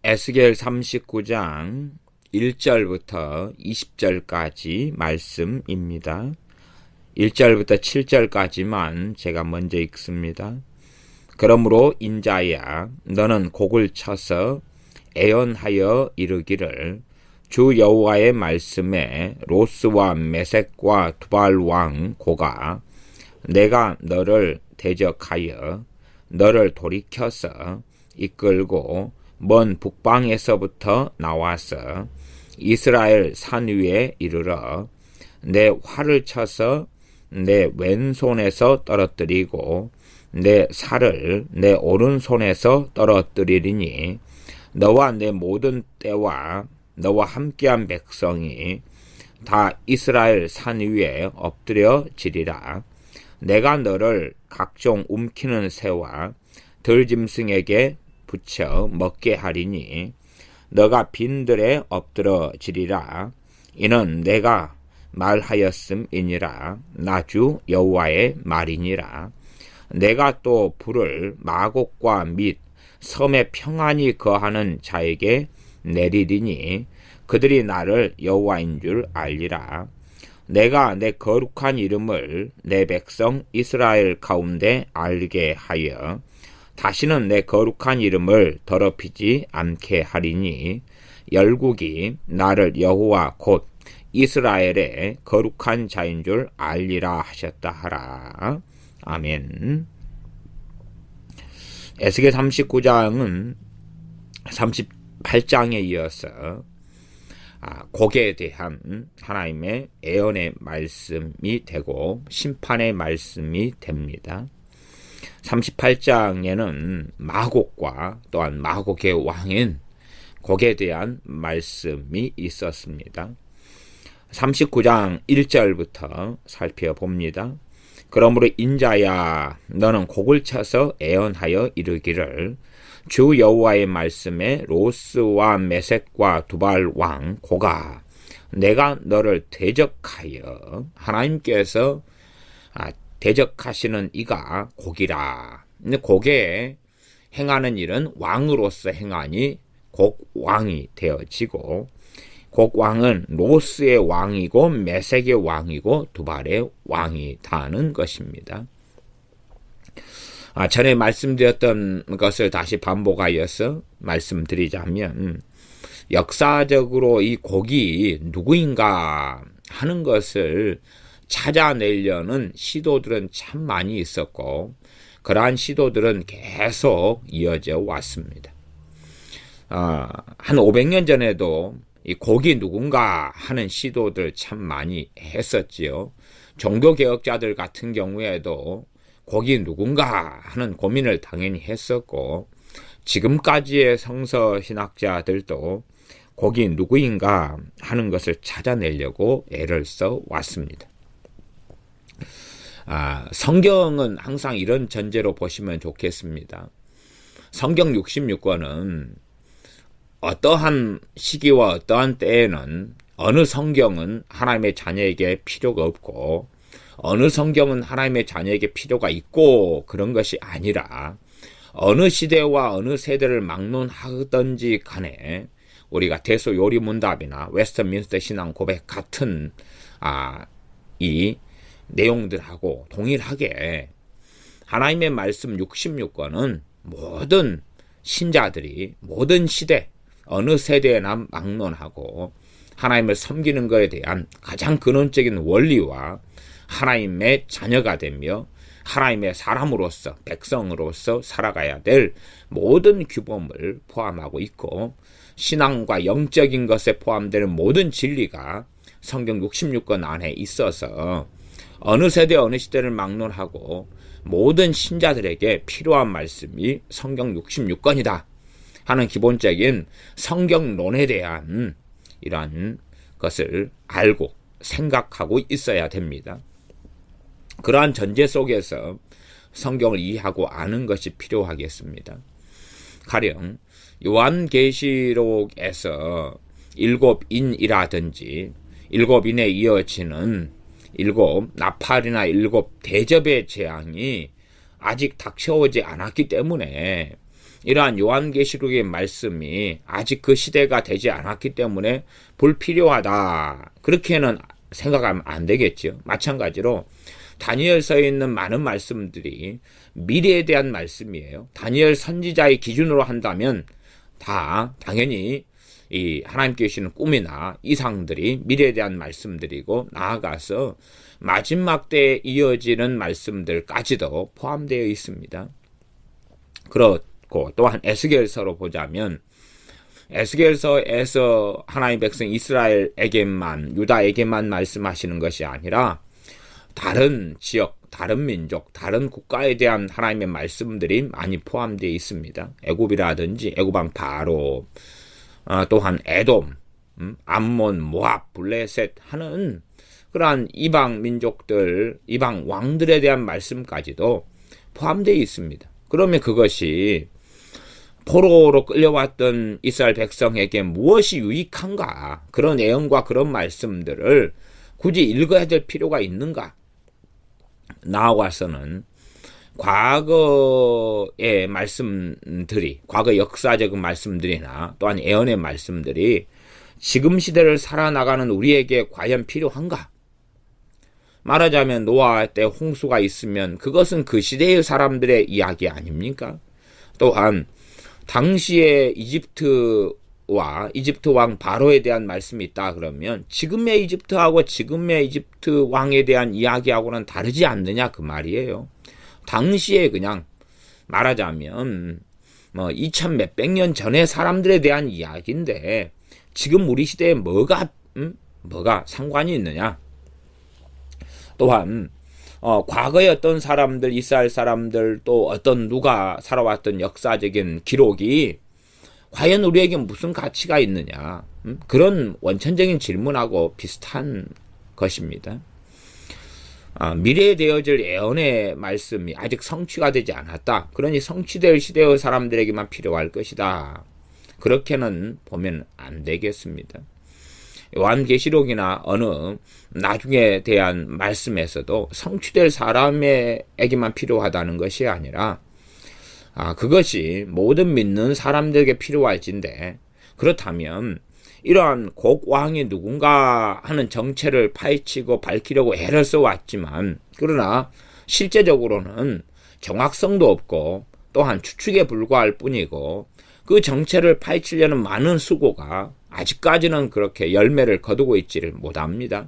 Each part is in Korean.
에스겔 39장 1절부터 20절까지 말씀입니다. 1절부터 7절까지만 제가 먼저 읽습니다. 그러므로 인자야, 너는 곡을 쳐서 애언하여 이르기를, 주 여호와의 말씀에 로스와 메섹과 두발 왕 고가 내가 너를 대적하여 너를 돌이켜서 이끌고 먼 북방에서부터 나와서 이스라엘 산 위에 이르러 내 활을 쳐서 내 왼손에서 떨어뜨리고 내 살을 내 오른손에서 떨어뜨리리니 너와 내 모든 떼와 너와 함께한 백성이 다 이스라엘 산 위에 엎드려지리라. 내가 너를 각종 움키는 새와 들짐승에게 붙여 먹게 하리니 너가 빈들에 엎드러지리라. 이는 내가 말하였음이니라. 나 주 여호와의 말이니라. 내가 또 불을 마곡과 및 섬에 평안히 거하는 자에게 내리리니 그들이 나를 여호와인 줄 알리라. 내가 내 거룩한 이름을 내 백성 이스라엘 가운데 알게 하여 다시는 내 거룩한 이름을 더럽히지 않게 하리니 열국이 나를 여호와 곧 이스라엘의 거룩한 자인 줄 알리라 하셨다 하라. 아멘. 에스겔 39장은 38장에 이어서 곡에 대한 하나님의 애언의 말씀이 되고 심판의 말씀이 됩니다. 38장에는 마곡과 또한 마곡의 왕인 곡에 대한 말씀이 있었습니다. 39장 1절부터 살펴봅니다. 그러므로 인자야, 너는 곡을 쳐서 애언하여 이르기를, 주 여호와의 말씀에 로스와 메섹과 두발 왕 고가 내가 너를 대적하여, 하나님께서 대적하시는 이가 곡이라. 근데 곡에 행하는 일은 왕으로서 행하니 곡왕이 되어지고, 곡왕은 로스의 왕이고 메섹의 왕이고 두발의 왕이다는 것입니다. 전에 말씀드렸던 것을 다시 반복하여서 말씀드리자면, 역사적으로 이 곡이 누구인가 하는 것을 찾아내려는 시도들은 참 많이 있었고, 그러한 시도들은 계속 이어져 왔습니다. 한 500년 전에도 이 곡이 누군가 하는 시도들 참 많이 했었지요. 종교개혁자들 같은 경우에도 곡이 누군가 하는 고민을 당연히 했었고, 지금까지의 성서신학자들도 곡이 누구인가 하는 것을 찾아내려고 애를 써 왔습니다. 성경은 항상 이런 전제로 보시면 좋겠습니다. 성경 66권은 어떠한 시기와 어떠한 때에는 어느 성경은 하나님의 자녀에게 필요가 없고 어느 성경은 하나님의 자녀에게 필요가 있고 그런 것이 아니라 어느 시대와 어느 세대를 막론하든지 간에 우리가 대소요리문답이나 웨스트민스터 신앙 고백 같은 이 내용들하고 동일하게 하나님의 말씀 66권은 모든 신자들이 모든 시대 어느 세대에나 막론하고 하나님을 섬기는 것에 대한 가장 근원적인 원리와 하나님의 자녀가 되며 하나님의 사람으로서 백성으로서 살아가야 될 모든 규범을 포함하고 있고, 신앙과 영적인 것에 포함되는 모든 진리가 성경 66권 안에 있어서 어느 세대 어느 시대를 막론하고 모든 신자들에게 필요한 말씀이 성경 66권이다 하는 기본적인 성경론에 대한 이러한 것을 알고 생각하고 있어야 됩니다. 그러한 전제 속에서 성경을 이해하고 아는 것이 필요하겠습니다. 가령 요한계시록에서 7인이라든지 7인에 이어지는 7 나팔이나 7 대접의 재앙이 아직 닥쳐오지 않았기 때문에 이러한 요한계시록의 말씀이 아직 그 시대가 되지 않았기 때문에 불필요하다. 그렇게는 생각하면 안 되겠죠. 마찬가지로 다니엘서에 있는 많은 말씀들이 미래에 대한 말씀이에요. 다니엘 선지자의 기준으로 한다면 다 당연히 이 하나님께 주시는 꿈이나 이상들이 미래에 대한 말씀들이고, 나아가서 마지막 때에 이어지는 말씀들까지도 포함되어 있습니다. 그렇고 또한 에스겔서로 보자면, 에스겔서에서 하나님의 백성 이스라엘에게만, 유다에게만 말씀하시는 것이 아니라 다른 지역, 다른 민족, 다른 국가에 대한 하나님의 말씀들이 많이 포함되어 있습니다. 애굽이라든지 애굽왕 바로, 또한 에돔, 암몬, 모압, 블레셋 하는 그러한 이방 민족들, 이방 왕들에 대한 말씀까지도 포함되어 있습니다. 그러면 그것이 포로로 끌려왔던 이스라엘 백성에게 무엇이 유익한가? 그런 내용과 그런 말씀들을 굳이 읽어야 될 필요가 있는가? 나아가서는 과거의 말씀들이, 과거 역사적인 말씀들이나 또한 예언의 말씀들이 지금 시대를 살아나가는 우리에게 과연 필요한가? 말하자면 노아 때 홍수가 있으면 그것은 그 시대의 사람들의 이야기 아닙니까? 또한 당시의 이집트와 이집트 왕 바로에 대한 말씀이 있다 그러면 지금의 이집트하고 지금의 이집트 왕에 대한 이야기하고는 다르지 않느냐 그 말이에요. 당시에 그냥 말하자면 2000 몇백 년 전의 사람들에 대한 이야기인데 지금 우리 시대에 뭐가 상관이 있느냐? 또한 과거에 어떤 사람들, 이스라엘 사람들, 또 어떤 누가 살아왔던 역사적인 기록이 과연 우리에게 무슨 가치가 있느냐? 그런 원천적인 질문하고 비슷한 것입니다. 미래에 되어질 예언의 말씀이 아직 성취가 되지 않았다. 그러니 성취될 시대의 사람들에게만 필요할 것이다. 그렇게는 보면 안 되겠습니다. 요한계시록이나 어느 나중에 대한 말씀에서도 성취될 사람에게만 필요하다는 것이 아니라 그것이 모든 믿는 사람들에게 필요할진데, 그렇다면 이러한 곡왕이 누군가 하는 정체를 파헤치고 밝히려고 애를 써왔지만, 그러나 실제적으로는 정확성도 없고 또한 추측에 불과할 뿐이고, 그 정체를 파헤치려는 많은 수고가 아직까지는 그렇게 열매를 거두고 있지를 못합니다.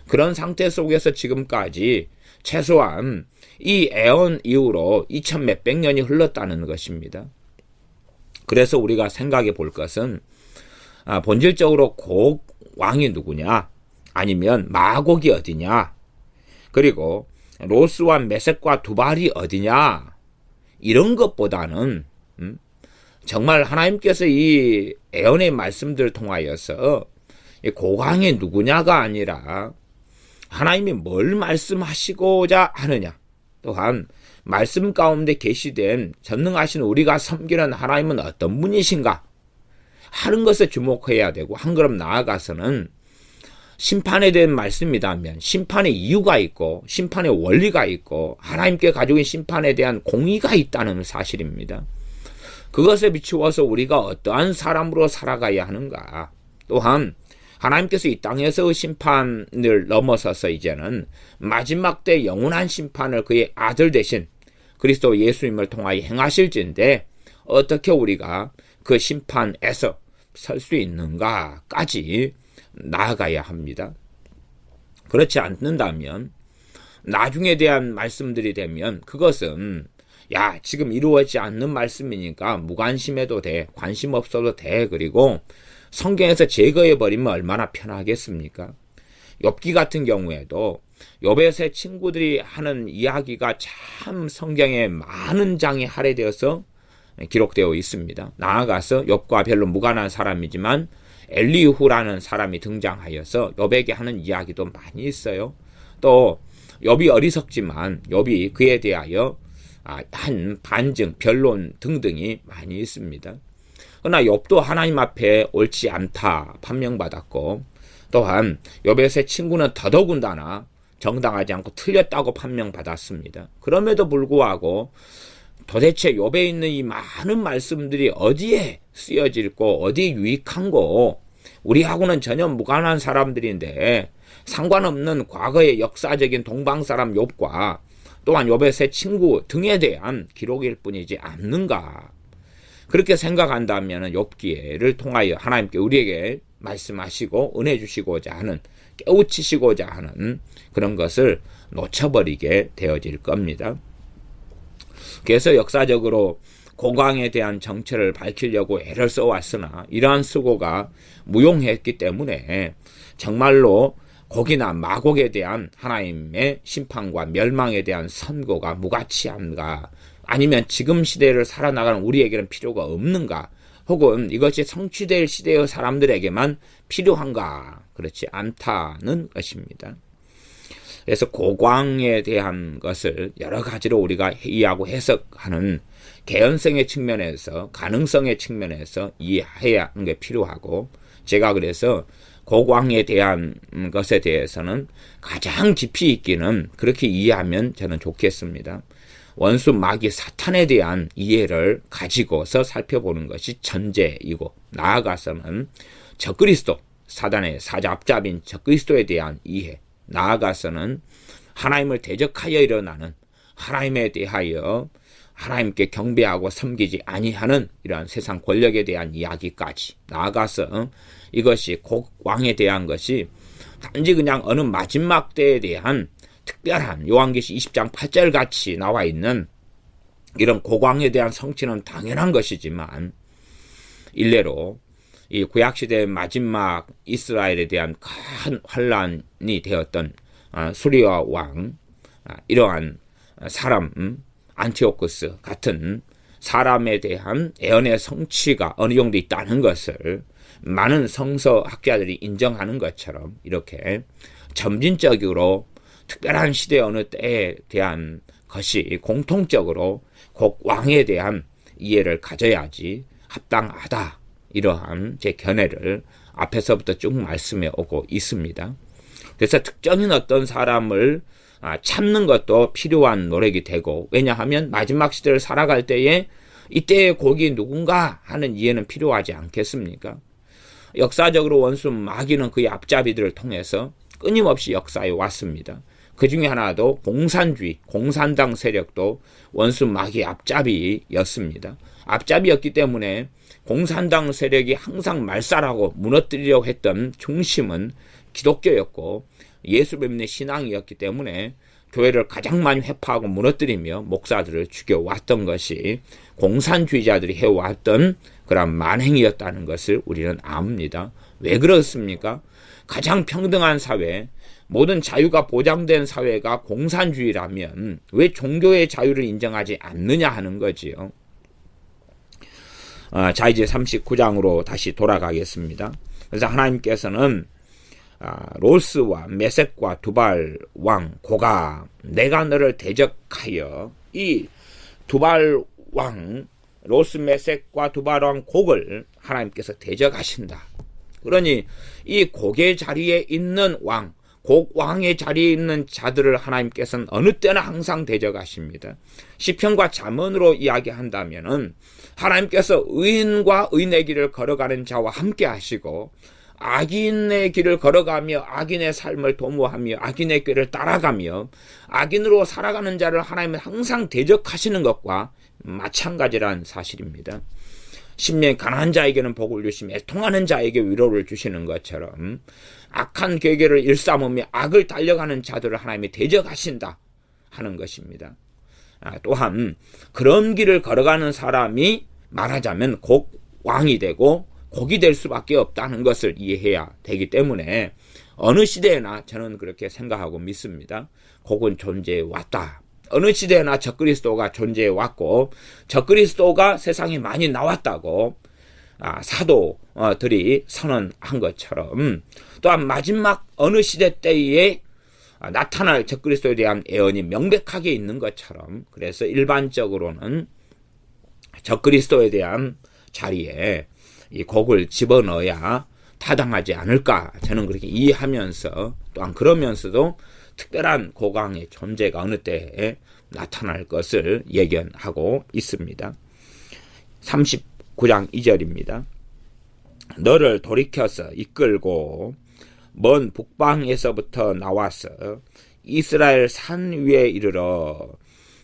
그런 상태 속에서 지금까지 최소한 이 애언 이후로 2000 몇백 년이 흘렀다는 것입니다. 그래서 우리가 생각해 볼 것은 본질적으로 곡 왕이 누구냐, 아니면 마곡이 어디냐, 그리고 로스와 메섹과 두발이 어디냐, 이런 것보다는 정말 하나님께서 이 애언의 말씀들을 통하여서 고강이 누구냐가 아니라 하나님이 뭘 말씀하시고자 하느냐, 또한 말씀 가운데 계시된 전능하신 우리가 섬기는 하나님은 어떤 분이신가 하는 것에 주목해야 되고, 한 걸음 나아가서는 심판에 대한 말씀이라면 심판의 이유가 있고 심판의 원리가 있고 하나님께 가지고 있는 심판에 대한 공의가 있다는 사실입니다. 그것에 비추어서 우리가 어떠한 사람으로 살아가야 하는가, 또한 하나님께서 이 땅에서의 심판을 넘어서서 이제는 마지막 때 영원한 심판을 그의 아들 되신 그리스도 예수님을 통하여 행하실진데 어떻게 우리가 그 심판에서 설 수 있는가까지 나아가야 합니다. 그렇지 않는다면 나중에 대한 말씀들이 되면 그것은 지금 이루어지지 않는 말씀이니까 무관심해도 돼, 관심 없어도 돼, 그리고 성경에서 제거해버리면 얼마나 편하겠습니까? 욥기 같은 경우에도 욥의 세 친구들이 하는 이야기가 참 성경에 많은 장에 할애되어서 기록되어 있습니다. 나아가서 욥과 별로 무관한 사람이지만 엘리후라는 사람이 등장하여서 욥에게 하는 이야기도 많이 있어요. 또 욥이 어리석지만 욥이 그에 대하여 한 반증, 변론 등등이 많이 있습니다. 그러나 욥도 하나님 앞에 옳지 않다 판명받았고, 또한 욥의 세 친구는 더더군다나 정당하지 않고 틀렸다고 판명받았습니다. 그럼에도 불구하고 도대체 욥에 있는 이 많은 말씀들이 어디에 쓰여질고 어디에 유익한고, 우리하고는 전혀 무관한 사람들인데 상관없는 과거의 역사적인 동방 사람 욥과 또한 욥의 세 친구 등에 대한 기록일 뿐이지 않는가. 그렇게 생각한다면 욥기를 통하여 하나님께 우리에게 말씀하시고 은혜 주시고자 하는, 깨우치시고자 하는 그런 것을 놓쳐버리게 되어질 겁니다. 그래서 역사적으로 고광에 대한 정체를 밝히려고 애를 써왔으나 이러한 수고가 무용했기 때문에 정말로 곡이나 마곡에 대한 하나님의 심판과 멸망에 대한 선고가 무가치한가, 아니면 지금 시대를 살아나가는 우리에게는 필요가 없는가, 혹은 이것이 성취될 시대의 사람들에게만 필요한가, 그렇지 않다는 것입니다. 그래서 고광에 대한 것을 여러 가지로 우리가 이해하고 해석하는 개연성의 측면에서, 가능성의 측면에서 이해해야 하는 게 필요하고, 제가 그래서 고광에 대한 것에 대해서는 가장 깊이 있기는 그렇게 이해하면 저는 좋겠습니다. 원수 마귀 사탄에 대한 이해를 가지고서 살펴보는 것이 전제이고, 나아가서는 적그리스도, 사단의 사잡잡인 적그리스도에 대한 이해, 나아가서는 하나님을 대적하여 일어나는, 하나님에 대하여 하나님께 경배하고 섬기지 아니하는 이러한 세상 권력에 대한 이야기까지, 나아가서 이것이 곡왕에 대한 것이 단지 그냥 어느 마지막 때에 대한 특별한 요한계시 20장 8절 같이 나와 있는 이런 고광에 대한 성취는 당연한 것이지만, 일례로 이 구약시대의 마지막 이스라엘에 대한 큰 환란이 되었던 수리아 왕, 이러한 사람, 안티오쿠스 같은 사람에 대한 예언의 성취가 어느 정도 있다는 것을 많은 성서학자들이 인정하는 것처럼, 이렇게 점진적으로 특별한 시대 어느 때에 대한 것이 공통적으로 곡 왕에 대한 이해를 가져야지 합당하다, 이러한 제 견해를 앞에서부터 쭉 말씀해 오고 있습니다. 그래서 특정인 어떤 사람을 참는 것도 필요한 노력이 되고, 왜냐하면 마지막 시대를 살아갈 때에 이때의 곡이 누군가 하는 이해는 필요하지 않겠습니까? 역사적으로 원수 마귀는 그의 앞잡이들을 통해서 끊임없이 역사에 왔습니다. 그 중에 하나도 공산주의, 공산당 세력도 원수 마귀의 앞잡이였습니다. 앞잡이였기 때문에 공산당 세력이 항상 말살하고 무너뜨리려고 했던 중심은 기독교였고 예수 믿는 신앙이었기 때문에 교회를 가장 많이 회파하고 무너뜨리며 목사들을 죽여왔던 것이 공산주의자들이 해왔던 그런 만행이었다는 것을 우리는 압니다. 왜 그렇습니까? 가장 평등한 사회, 모든 자유가 보장된 사회가 공산주의라면 왜 종교의 자유를 인정하지 않느냐 하는 거지요. 자, 이제 39장으로 다시 돌아가겠습니다. 그래서 하나님께서는 롤스와 메섹과 두발 왕 고가, 내가 너를 대적하여 이 두발 왕, 롤스 메섹과 두발 왕 곡을 하나님께서 대적하신다. 그러니 이 곡의 자리에 있는 왕, 곡 왕의 자리에 있는 자들을 하나님께서는 어느 때나 항상 대적하십니다. 시편과 잠언으로 이야기한다면은 하나님께서 의인과 의인의 길을 걸어가는 자와 함께 하시고, 악인의 길을 걸어가며 악인의 삶을 도모하며 악인의 길을 따라가며 악인으로 살아가는 자를 하나님은 항상 대적하시는 것과 마찬가지라는 사실입니다. 심령이 가난한 자에게는 복을 주시며 애통하는 자에게 위로를 주시는 것처럼 악한 계획을 일삼으며 악을 달려가는 자들을 하나님이 대적하신다 하는 것입니다. 또한 그런 길을 걸어가는 사람이 말하자면 곡 왕이 되고 곡이 될 수밖에 없다는 것을 이해해야 되기 때문에 어느 시대에나 저는 그렇게 생각하고 믿습니다. 곡은 존재해 왔다. 어느 시대나 적그리스도가 존재해 왔고 적그리스도가 세상에 많이 나왔다고 사도들이 선언한 것처럼, 또한 마지막 어느 시대 때에 나타날 적그리스도에 대한 예언이 명백하게 있는 것처럼, 그래서 일반적으로는 적그리스도에 대한 자리에 이 곡을 집어넣어야 타당하지 않을까, 저는 그렇게 이해하면서, 또한 그러면서도 특별한 고강의 존재가 어느 때에 나타날 것을 예견하고 있습니다. 39장 2절입니다. 너를 돌이켜서 이끌고 먼 북방에서부터 나와서 이스라엘 산 위에 이르러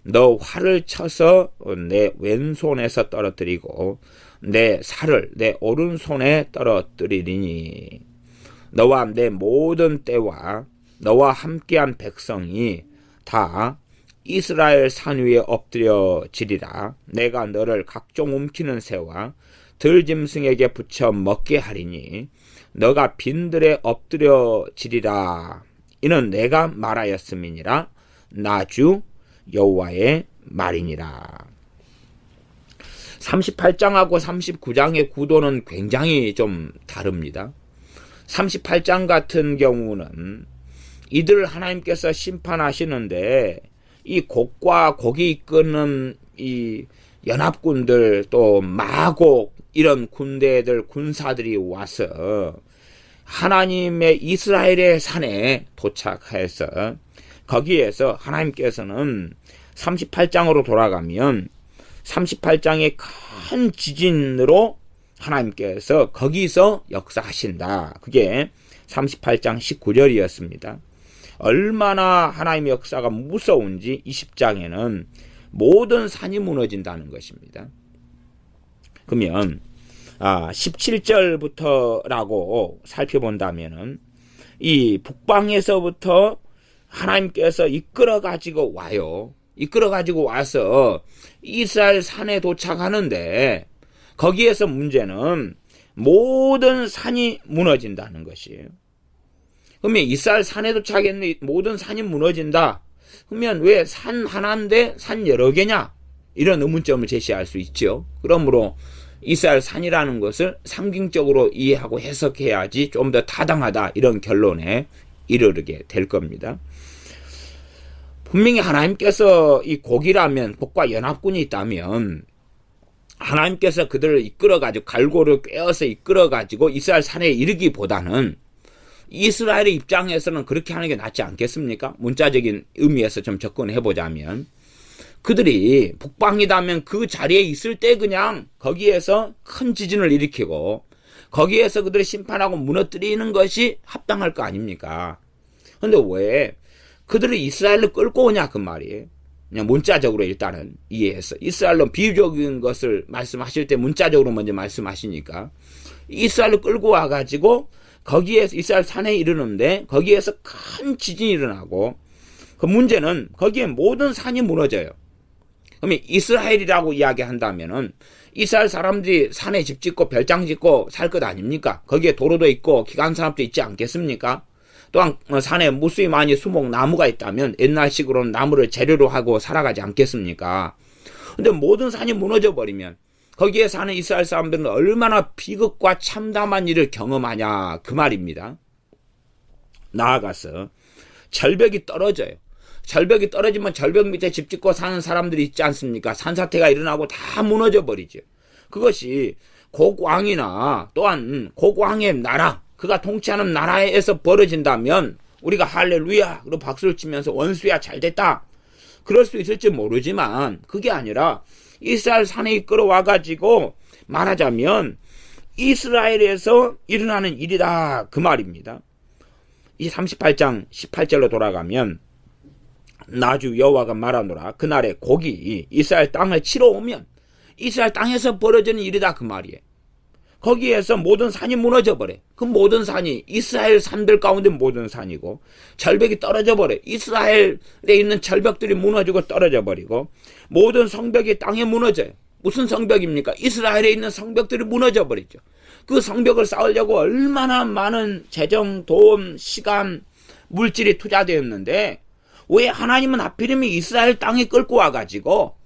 너 활을 쳐서 내 왼손에서 떨어뜨리고 내 살을 내 오른손에 떨어뜨리리니 너와 내 모든 때와 너와 함께한 백성이 다 이스라엘 산 위에 엎드려지리라. 내가 너를 각종 움키는 새와 들짐승에게 붙여 먹게 하리니 너가 빈들에 엎드려지리라. 이는 내가 말하였음이니라. 나 주 여호와의 말이니라. 38장하고 39장의 구도는 굉장히 좀 다릅니다. 38장 같은 경우는 이들 하나님께서 심판하시는데 이 곡과 곡이 이끄는 이 연합군들 또 마곡 이런 군대들 군사들이 와서 하나님의 이스라엘의 산에 도착해서 거기에서 하나님께서는 38장으로 돌아가면 38장의 큰 지진으로 하나님께서 거기서 역사하신다. 그게 38장 19절이었습니다. 얼마나 하나님의 역사가 무서운지 20장에는 모든 산이 무너진다는 것입니다. 그러면 17절부터라고 살펴본다면은 이 북방에서부터 하나님께서 이끌어 가지고 와요. 이끌어 가지고 와서 이스라엘 산에 도착하는데 거기에서 문제는 모든 산이 무너진다는 것이에요. 그러면 이스라엘 산에 도착했는데 모든 산이 무너진다. 그러면 왜 산 하나인데 산 여러 개냐? 이런 의문점을 제시할 수 있죠. 그러므로 이스라엘 산이라는 것을 상징적으로 이해하고 해석해야지 좀 더 타당하다 이런 결론에 이르게 될 겁니다. 분명히 하나님께서 이 곡이라면 곡과 연합군이 있다면 하나님께서 그들을 이끌어가지고 갈고를 꿰어서 이끌어가지고 이스라엘 산에 이르기보다는 이스라엘의 입장에서는 그렇게 하는 게 낫지 않겠습니까? 문자적인 의미에서 좀 접근해보자면 그들이 북방이다면 그 자리에 있을 때 그냥 거기에서 큰 지진을 일으키고 거기에서 그들을 심판하고 무너뜨리는 것이 합당할 거 아닙니까? 근데 왜 그들을 이스라엘로 끌고 오냐 그 말이에요. 그냥 문자적으로 일단은 이해해서 이스라엘로 비유적인 것을 말씀하실 때 문자적으로 먼저 말씀하시니까 이스라엘로 끌고 와가지고 거기에서 이스라엘 산에 이르는데 거기에서 큰 지진이 일어나고 그 문제는 거기에 모든 산이 무너져요. 그러면 이스라엘이라고 이야기한다면은 이스라엘 사람들이 산에 집 짓고 별장 짓고 살 것 아닙니까? 거기에 도로도 있고 기간 산업도 있지 않겠습니까? 또한 산에 무수히 많이 수목 나무가 있다면 옛날식으로는 나무를 재료로 하고 살아가지 않겠습니까? 근데 모든 산이 무너져 버리면 거기에 사는 이스라엘 사람들은 얼마나 비극과 참담한 일을 경험하냐 그 말입니다. 나아가서 절벽이 떨어져요. 절벽이 떨어지면 절벽 밑에 집 짓고 사는 사람들이 있지 않습니까? 산사태가 일어나고 다 무너져 버리죠. 그것이 곡왕이나 또한 곡왕의 나라, 그가 통치하는 나라에서 벌어진다면 우리가 할렐루야 그리고 박수를 치면서 원수야 잘됐다 그럴 수 있을지 모르지만 그게 아니라 이스라엘 산에 이끌어와가지고 말하자면 이스라엘에서 일어나는 일이다 그 말입니다. 이 38장 18절로 돌아가면 나주 여호와가 말하노라 그날에 곡이 이스라엘 땅을 치러 오면 이스라엘 땅에서 벌어지는 일이다 그 말이에요. 거기에서 모든 산이 무너져 버려. 그 모든 산이 이스라엘 산들 가운데 모든 산이고 절벽이 떨어져 버려. 이스라엘에 있는 절벽들이 무너지고 떨어져 버리고 모든 성벽이 땅에 무너져요. 무슨 성벽입니까? 이스라엘에 있는 성벽들이 무너져 버리죠. 그 성벽을 쌓으려고 얼마나 많은 재정, 돈, 시간, 물질이 투자되었는데 왜 하나님은 하필이면 이스라엘 땅에 끌고 와가지고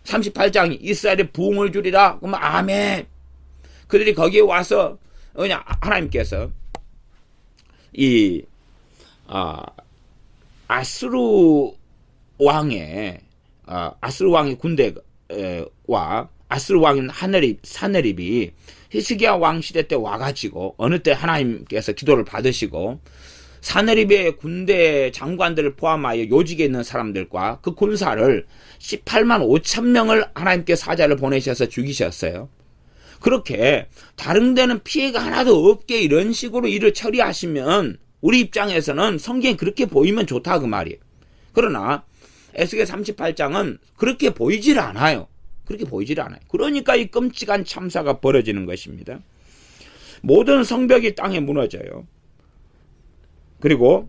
38장이 이스라엘에 부흥을 주리라 그러면 아멘. 그들이 거기에 와서 그냥 하나님께서 이 아스루 왕의 군대와 아스루 왕인 사네립이 히스기야 왕 시대 때 와가지고 어느 때 하나님께서 기도를 받으시고 사내립의 군대 장관들을 포함하여 요직에 있는 사람들과 그 군사를 18만 5천 명을 하나님께 사자를 보내셔서 죽이셨어요. 그렇게 다른 데는 피해가 하나도 없게 이런 식으로 일을 처리하시면 우리 입장에서는 성경이 그렇게 보이면 좋다 그 말이에요. 그러나 에스겔 38장은 그렇게 보이질 않아요. 그렇게 보이질 않아요. 그러니까 이 끔찍한 참사가 벌어지는 것입니다. 모든 성벽이 땅에 무너져요. 그리고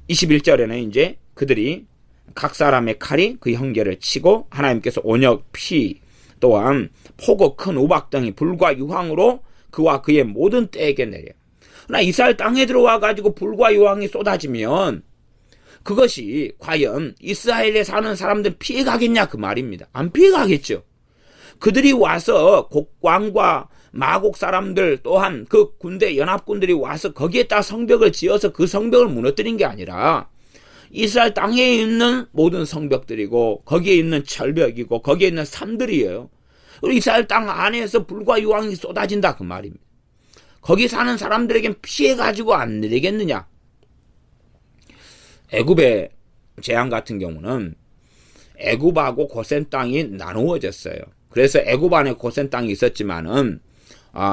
21절에는 이제 그들이 각 사람의 칼이 그 형제를 치고 하나님께서 온역, 피 또한 폭우, 큰 우박 등이 불과 유황으로 그와 그의 모든 떼에게 내려요. 그러나 이스라엘 땅에 들어와 가지고 불과 유황이 쏟아지면 그것이 과연 이스라엘에 사는 사람들 피해가겠냐 그 말입니다. 안 피해가겠죠. 그들이 와서 곡왕과 마곡 사람들 또한 그 군대 연합군들이 와서 거기에다 성벽을 지어서 그 성벽을 무너뜨린 게 아니라 이스라엘 땅에 있는 모든 성벽들이고 거기에 있는 철벽이고 거기에 있는 산들이에요. 그리고 이스라엘 땅 안에서 불과 유황이 쏟아진다 그 말입니다. 거기 사는 사람들에겐 피해가지고 안 내리겠느냐. 애굽의 재앙 같은 경우는 애굽하고 고센 땅이 나누어졌어요. 그래서 애굽 안에 고센 땅이 있었지만은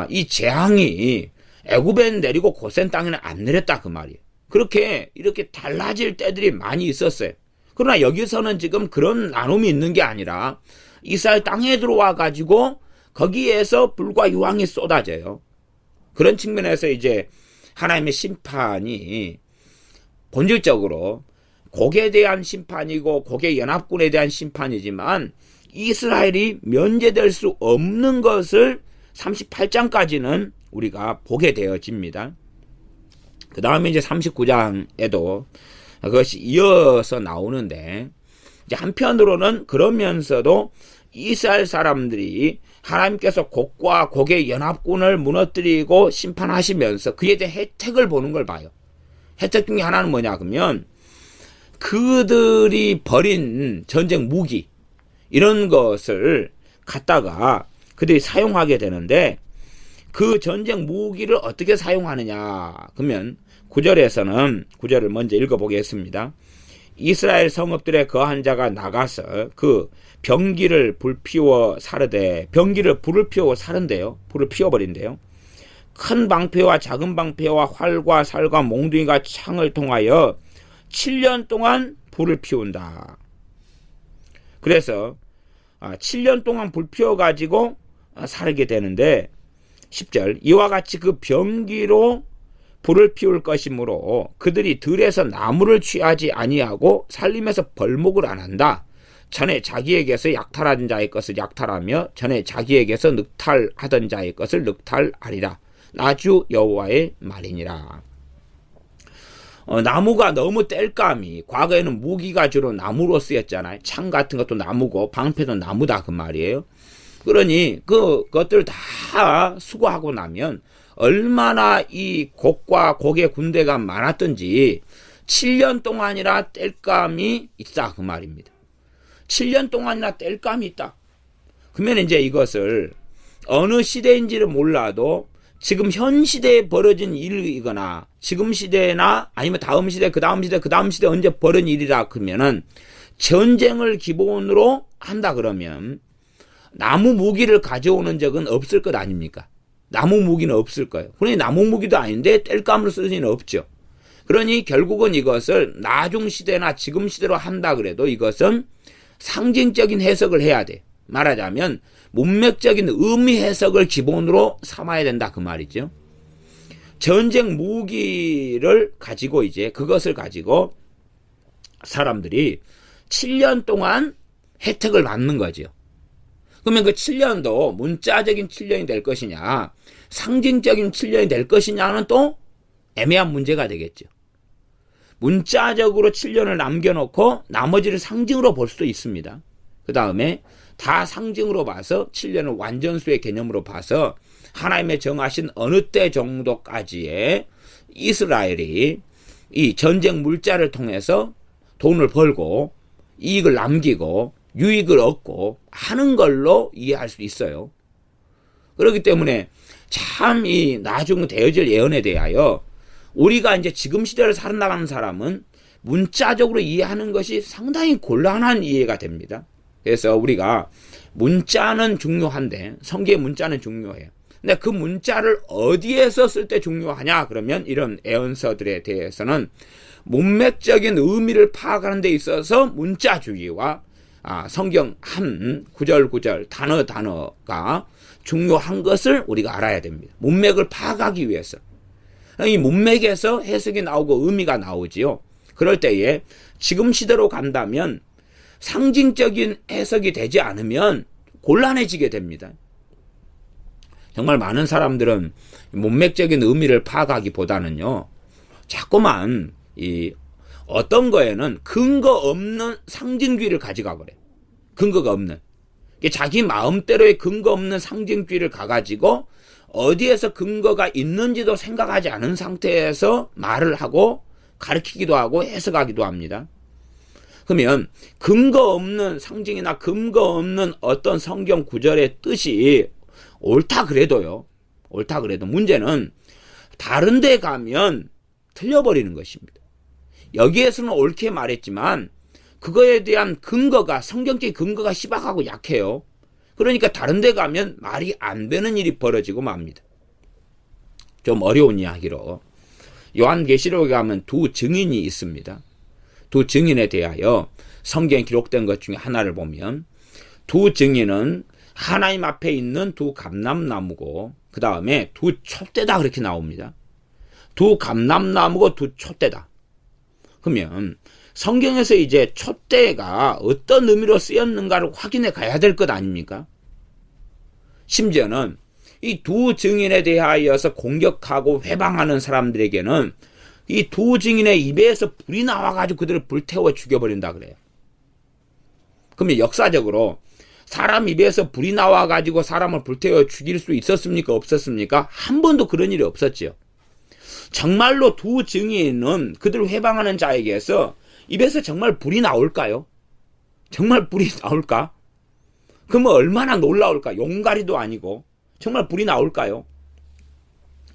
이 재앙이 애굽엔 내리고 고센 땅에는 안 내렸다 그 말이에요. 그렇게 이렇게 달라질 때들이 많이 있었어요. 그러나 여기서는 지금 그런 나눔이 있는 게 아니라 이스라엘 땅에 들어와 가지고 거기에서 불과 유황이 쏟아져요. 그런 측면에서 이제 하나님의 심판이 본질적으로 곡에 대한 심판이고 곡의 연합군에 대한 심판이지만 이스라엘이 면제될 수 없는 것을 38장까지는 우리가 보게 되어집니다. 그 다음에 이제 39장에도 그것이 이어서 나오는데 이제 한편으로는 그러면서도 이스라엘 사람들이 하나님께서 곡과 곡의 연합군을 무너뜨리고 심판하시면서 그에 대해 혜택을 보는 걸 봐요. 혜택 중에 하나는 뭐냐 그러면 그들이 버린 전쟁 무기 이런 것을 갖다가 그들이 사용하게 되는데 그 전쟁 무기를 어떻게 사용하느냐 그러면 9절에서는 9절을 먼저 읽어보겠습니다. 이스라엘 성읍들의 거한 자가 나가서 그 병기를 불피워 사르되 병기를 불을 피워 사른대요. 불을 피워버린대요. 큰 방패와 작은 방패와 활과 살과 몽둥이가 창을 통하여 7년 동안 불을 피운다. 그래서 7년 동안 불 피워가지고 사르게 되는데 10절 이와 같이 그 병기로 불을 피울 것이므로 그들이 들에서 나무를 취하지 아니하고 살림에서 벌목을 안 한다. 전에 자기에게서 약탈한 자의 것을 약탈하며 전에 자기에게서 늑탈하던 자의 것을 늑탈하리라. 나주 여호와의 말이니라. 나무가 너무 땔감이 과거에는 무기가 주로 나무로 쓰였잖아요. 창 같은 것도 나무고 방패도 나무다 그 말이에요. 그러니 그것들 다 수거하고 나면 얼마나 이 곡과 곡의 군대가 많았던지 7년 동안이나 땔감이 있다 그 말입니다. 7년 동안이나 땔감이 있다. 그러면 이제 이것을 어느 시대인지를 몰라도 지금 현 시대에 벌어진 일이거나 지금 시대나 아니면 다음 시대 그 다음 시대 그 다음 시대 언제 벌어진 일이라 그러면은 전쟁을 기본으로 한다 그러면 나무 무기를 가져오는 적은 없을 것 아닙니까? 나무 무기는 없을 거예요. 그러니 나무 무기도 아닌데 땔감으로 쓸 수는 없죠. 그러니 결국은 이것을 나중 시대나 지금 시대로 한다 그래도 이것은 상징적인 해석을 해야 돼. 말하자면 문맥적인 의미 해석을 기본으로 삼아야 된다 그 말이죠. 전쟁 무기를 가지고 이제 그것을 가지고 사람들이 7년 동안 혜택을 받는 거죠. 그러면 그 7년도 문자적인 7년이 될 것이냐 상징적인 7년이 될 것이냐는 또 애매한 문제가 되겠죠. 문자적으로 7년을 남겨놓고 나머지를 상징으로 볼 수도 있습니다. 그 다음에 다 상징으로 봐서 7년을 완전수의 개념으로 봐서 하나님의 정하신 어느 때 정도까지의 이스라엘이 이 전쟁 물자를 통해서 돈을 벌고 이익을 남기고 유익을 얻고 하는 걸로 이해할 수 있어요. 그렇기 때문에 참 이 나중 되어질 예언에 대하여 우리가 이제 지금 시대를 살아나가는 사람은 문자적으로 이해하는 것이 상당히 곤란한 이해가 됩니다. 그래서 우리가 문자는 중요한데, 성경의 문자는 중요해요. 근데 그 문자를 어디에서 쓸 때 중요하냐? 그러면 이런 애언서들에 대해서는 문맥적인 의미를 파악하는 데 있어서 문자주의와 성경 한 구절 단어가 중요한 것을 우리가 알아야 됩니다. 문맥을 파악하기 위해서. 이 문맥에서 해석이 나오고 의미가 나오지요. 그럴 때에 지금 시대로 간다면 상징적인 해석이 되지 않으면 곤란해지게 됩니다. 정말 많은 사람들은 문맥적인 의미를 파악하기보다는요, 자꾸만 어떤 거에는 근거 없는 상징주의를 가져가 버려요. 근거가 없는. 자기 마음대로의 근거 없는 상징주의를 가가지고 어디에서 근거가 있는지도 생각하지 않은 상태에서 말을 하고 가르치기도 하고 해석하기도 합니다. 그러면 근거 없는 상징이나 근거 없는 어떤 성경 구절의 뜻이 옳다 그래도 문제는 다른 데 가면 틀려버리는 것입니다. 여기에서는 옳게 말했지만 그거에 대한 근거가, 성경적인 근거가 희박하고 약해요. 그러니까 다른 데 가면 말이 안 되는 일이 벌어지고 맙니다. 좀 어려운 이야기로 요한계시록에 가면 두 증인이 있습니다. 두 증인에 대하여 성경에 기록된 것 중에 하나를 보면 두 증인은 하나님 앞에 있는 두 감람나무고 그 다음에 두 촛대다 그렇게 나옵니다. 두 감람나무고 두 촛대다. 그러면 성경에서 이제 촛대가 어떤 의미로 쓰였는가를 확인해 가야 될 것 아닙니까? 심지어는 이 두 증인에 대하여서 공격하고 회방하는 사람들에게는 이 두 증인의 입에서 불이 나와가지고 그들을 불태워 죽여버린다 그래요. 그러면 역사적으로 사람 입에서 불이 나와가지고 사람을 불태워 죽일 수 있었습니까? 없었습니까? 한 번도 그런 일이 없었지요. 정말로 두 증인은 그들을 회방하는 자에게서 입에서 정말 불이 나올까요? 정말 불이 나올까? 그러면 얼마나 놀라울까? 용가리도 아니고 정말 불이 나올까요?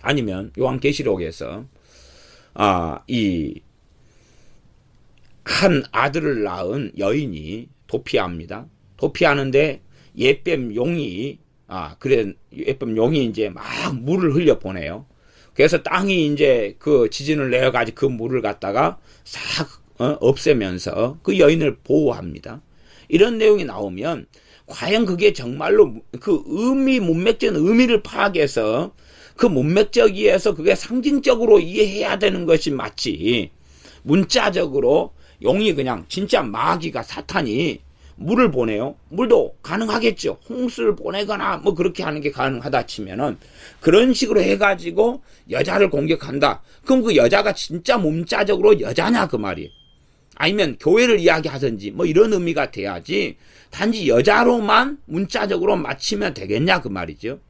아니면 요한계시록에서 이 한 아들을 낳은 여인이 도피합니다. 도피하는데 예뱀 용이 예뱀 용이 이제 막 물을 흘려 보내요. 그래서 땅이 이제 그 지진을 내어가지고 그 물을 갖다가 싹 없애면서 그 여인을 보호합니다. 이런 내용이 나오면 과연 그게 정말로 그 문맥적인 의미를 파악해서 그 문맥적이어서 그게 상징적으로 이해해야 되는 것이 맞지. 문자적으로 용이 그냥 진짜 마귀가 사탄이 물을 보내요. 물도 가능하겠죠. 홍수를 보내거나 뭐 그렇게 하는 게 가능하다 치면은 그런 식으로 해가지고 여자를 공격한다. 그럼 그 여자가 진짜 문자적으로 여자냐 그 말이에요. 아니면 교회를 이야기하든지 뭐 이런 의미가 돼야지 단지 여자로만 문자적으로 맞추면 되겠냐 그 말이죠.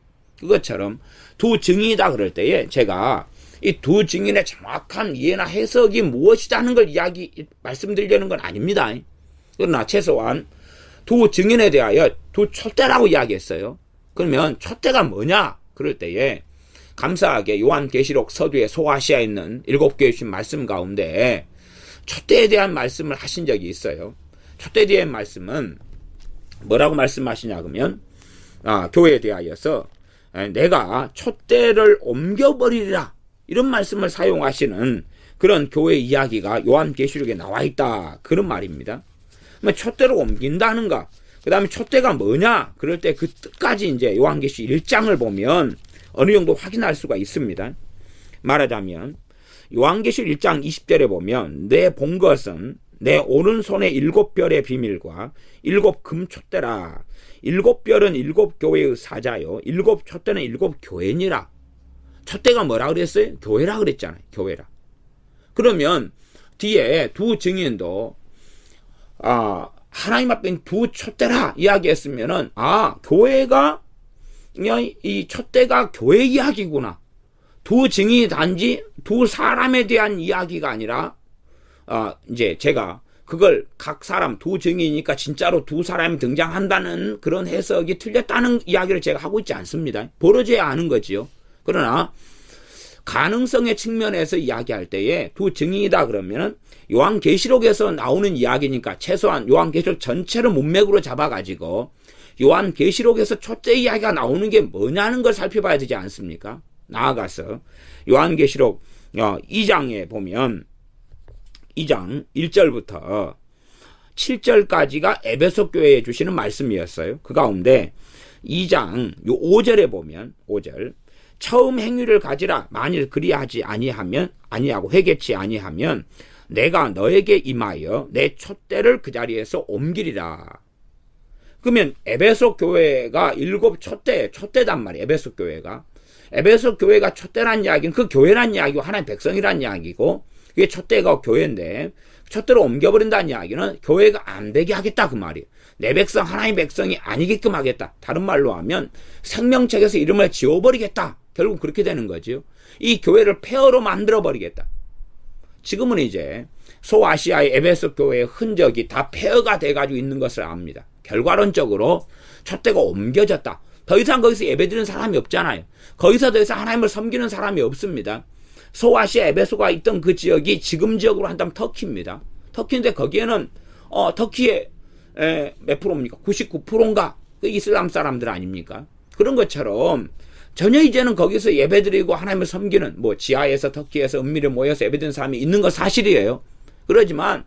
그것처럼 두 증인이다 그럴 때에 제가 이 두 증인의 정확한 이해나 해석이 무엇이라는 걸 말씀드리려는 건 아닙니다. 그러나 최소한 두 증인에 대하여 두 촛대라고 이야기했어요. 그러면 촛대가 뭐냐? 그럴 때에 감사하게 요한계시록 서두에 소아시아에 있는 7교회 주신 말씀 가운데 촛대에 대한 말씀을 하신 적이 있어요. 촛대에 대한 말씀은 뭐라고 말씀하시냐 그러면 교회에 대하여서 내가 촛대를 옮겨버리리라 이런 말씀을 사용하시는 그런 교회 이야기가 요한계시록에 나와 있다 그런 말입니다. 촛대로 옮긴다는가 그 다음에 촛대가 뭐냐 그럴 때 그 뜻까지 이제 요한계시록 1장을 보면 어느 정도 확인할 수가 있습니다. 말하자면 요한계시록 1장 20절에 보면 내 본 것은 내 오른손의 7별의 비밀과 7 금촛대라. 7별은 7 교회의 사자요 7 촛대는 7 교회니라. 촛대가 뭐라 그랬어요? 교회라 그랬잖아요. 교회라. 그러면 뒤에 두 증인도 하나님 앞에 두 촛대라 이야기했으면은 교회가 이 촛대가 교회 이야기구나. 두 증인이 단지 두 사람에 대한 이야기가 아니라 이제 제가 그걸 각 사람 두 증인이니까 진짜로 두 사람이 등장한다는 그런 해석이 틀렸다는 이야기를 제가 하고 있지 않습니다. 벌어져야 하는 거지요. 그러나 가능성의 측면에서 이야기할 때에 두 증인이다 그러면은 요한계시록에서 나오는 이야기니까 최소한 요한계시록 전체를 문맥으로 잡아가지고 요한계시록에서 초대 이야기가 나오는 게 뭐냐는 걸 살펴봐야 되지 않습니까? 나아가서 요한계시록 2장에 보면 2장 1절부터 7절까지가 에베소 교회에 주시는 말씀이었어요. 그 가운데 2장 5절에 보면 5절 처음 행위를 가지라 만일 그리하지 아니하고 회개치 아니하면 내가 너에게 임하여 내 촛대를 그 자리에서 옮기리라. 그러면 에베소 교회가 7 촛대단 말이에요. 에베소 교회가 촛대란 이야기는 그 교회란 이야기고 하나님의 백성이란 이야기고 그게 촛대가 교회인데 촛대로 옮겨버린다는 이야기는 교회가 안 되게 하겠다 그 말이에요. 내 백성 하나님의 백성이 아니게끔 하겠다. 다른 말로 하면 생명책에서 이름을 지워버리겠다. 결국 그렇게 되는 거죠. 이 교회를 폐허로 만들어버리겠다. 지금은 이제 소아시아의 에베소 교회의 흔적이 다 폐허가 돼가지고 있는 것을 압니다. 결과론적으로 촛대가 옮겨졌다. 더 이상 거기서 예배드리는 사람이 없잖아요. 거기서 더 이상 하나님을 섬기는 사람이 없습니다. 소아시아 에베소가 있던 그 지역이 지금 지역으로 한다면 터키입니다. 터키인데 거기에는 터키의 몇 프로입니까? 99%인가? 그 이슬람 사람들 아닙니까? 그런 것처럼 전혀 이제는 거기서 예배드리고 하나님을 섬기는 지하에서 터키에서 은밀히 모여서 예배드리는 사람이 있는 건 사실이에요. 그러지만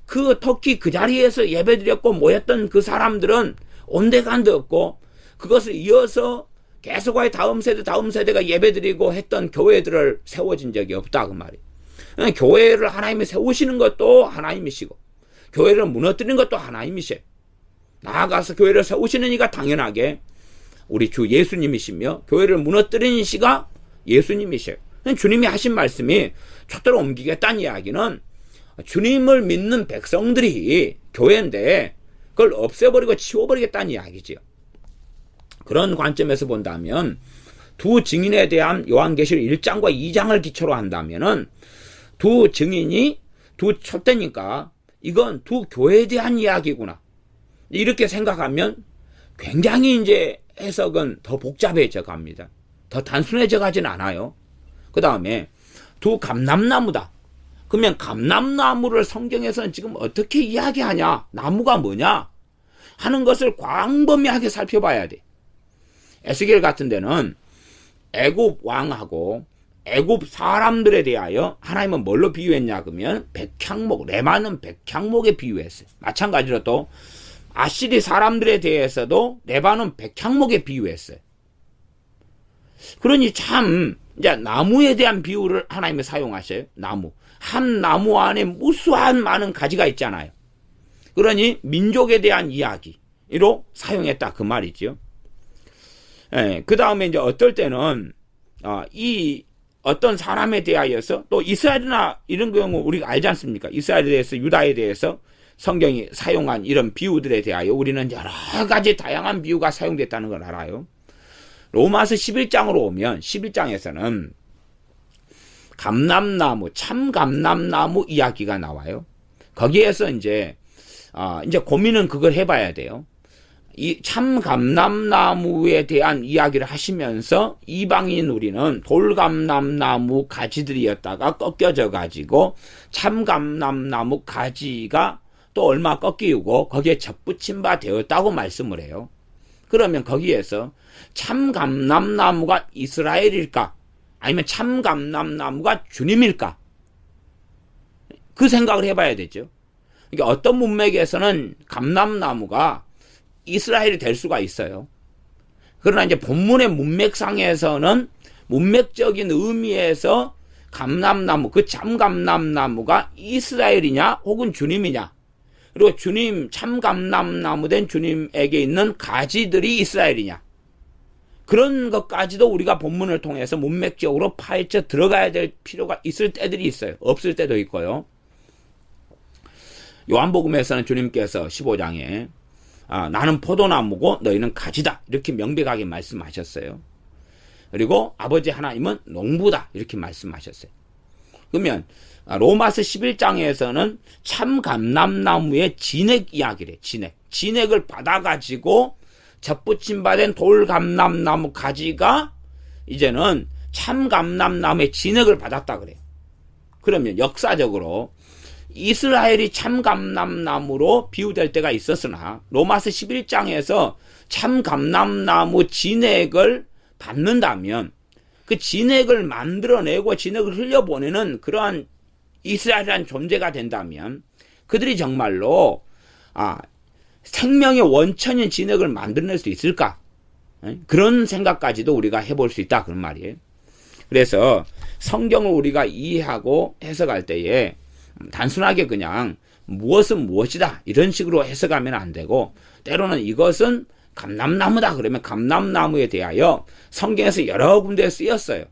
그 터키 그 자리에서 예배드렸고 모였던 그 사람들은 온데간데 없고 그것을 이어서 계속하여 다음 세대가 예배드리고 했던 교회들을 세워진 적이 없다 그 말이에요. 교회를 하나님이 세우시는 것도 하나님이시고 교회를 무너뜨리는 것도 하나님이셔요. 나아가서 교회를 세우시는 이가 당연하게 우리 주 예수님이시며 교회를 무너뜨리는 시가 예수님이셔요. 주님이 하신 말씀이 촛대로 옮기겠다는 이야기는 주님을 믿는 백성들이 교회인데 그걸 없애버리고 치워버리겠다는 이야기지요. 그런 관점에서 본다면 두 증인에 대한 요한계시록 1장과 2장을 기초로 한다면은 두 증인이 두 촛대니까 이건 두 교회에 대한 이야기구나. 이렇게 생각하면 굉장히 이제 해석은 더 복잡해져 갑니다. 더 단순해져 가진 않아요. 그 다음에 두 감람나무다. 그러면 감람나무를 성경에서는 지금 어떻게 이야기하냐? 나무가 뭐냐? 하는 것을 광범위하게 살펴봐야 돼. 에스겔 같은 데는 애굽 왕하고 애굽 사람들에 대하여 하나님은 뭘로 비유했냐 그러면 백향목, 레바논 백향목에 비유했어요. 마찬가지로 또 아시리 사람들에 대해서도 레바논 백향목에 비유했어요. 그러니 참 이제 나무에 대한 비유를 하나님이 사용하셔요. 나무. 한 나무 안에 무수한 많은 가지가 있잖아요. 그러니 민족에 대한 이야기로 사용했다 그 말이죠. 그 다음에 이제 어떨 때는 이 어떤 사람에 대하여서 또 이스라엘이나 이런 경우 우리가 알지 않습니까? 이스라엘에 대해서 유다에 대해서 성경이 사용한 이런 비유들에 대하여 우리는 여러 가지 다양한 비유가 사용됐다는 걸 알아요. 로마서 11장으로 오면 11장에서는 감람나무, 참 감람나무 이야기가 나와요. 거기에서 이제 고민은 그걸 해봐야 돼요. 이 참 감람나무에 대한 이야기를 하시면서 이방인 우리는 돌감람나무 가지들이었다가 꺾여져 가지고 참 감람나무 가지가 또 얼마 꺾이고 거기에 접붙임 바 되었다고 말씀을 해요. 그러면 거기에서 참 감람나무가 이스라엘일까? 아니면 참 감람나무가 주님일까? 그 생각을 해봐야 되죠. 그러니까 어떤 문맥에서는 감람나무가 이스라엘이 될 수가 있어요. 그러나 이제 본문의 문맥상에서는 문맥적인 의미에서 감람나무, 그 참감람나무가 이스라엘이냐 혹은 주님이냐, 그리고 주님, 참감람나무 된 주님에게 있는 가지들이 이스라엘이냐, 그런 것까지도 우리가 본문을 통해서 문맥적으로 파헤쳐 들어가야 될 필요가 있을 때들이 있어요. 없을 때도 있고요. 요한복음에서는 주님께서 15장에 나는 포도나무고 너희는 가지다 이렇게 명백하게 말씀하셨어요. 그리고 아버지 하나님은 농부다 이렇게 말씀하셨어요. 그러면 로마서 11장에서는 참 감람나무의 진액 이야기래. 진액을 받아가지고 접붙임 받은 돌감람나무 가지가 이제는 참감람나무의 진액을 받았다 그래요. 그러면 역사적으로 이스라엘이 참감람나무로 비유될 때가 있었으나 로마서 11장에서 참감람나무 진액을 받는다면 그 진액을 만들어내고 진액을 흘려보내는 그러한 이스라엘이라는 존재가 된다면 그들이 정말로 생명의 원천인 진액을 만들어낼 수 있을까? 그런 생각까지도 우리가 해볼 수 있다 그런 말이에요. 그래서 성경을 우리가 이해하고 해석할 때에 단순하게 그냥 무엇은 무엇이다 이런 식으로 해석하면 안 되고 때로는 이것은 감람나무다 그러면 감람나무에 대하여 성경에서 여러 군데에 쓰였어요.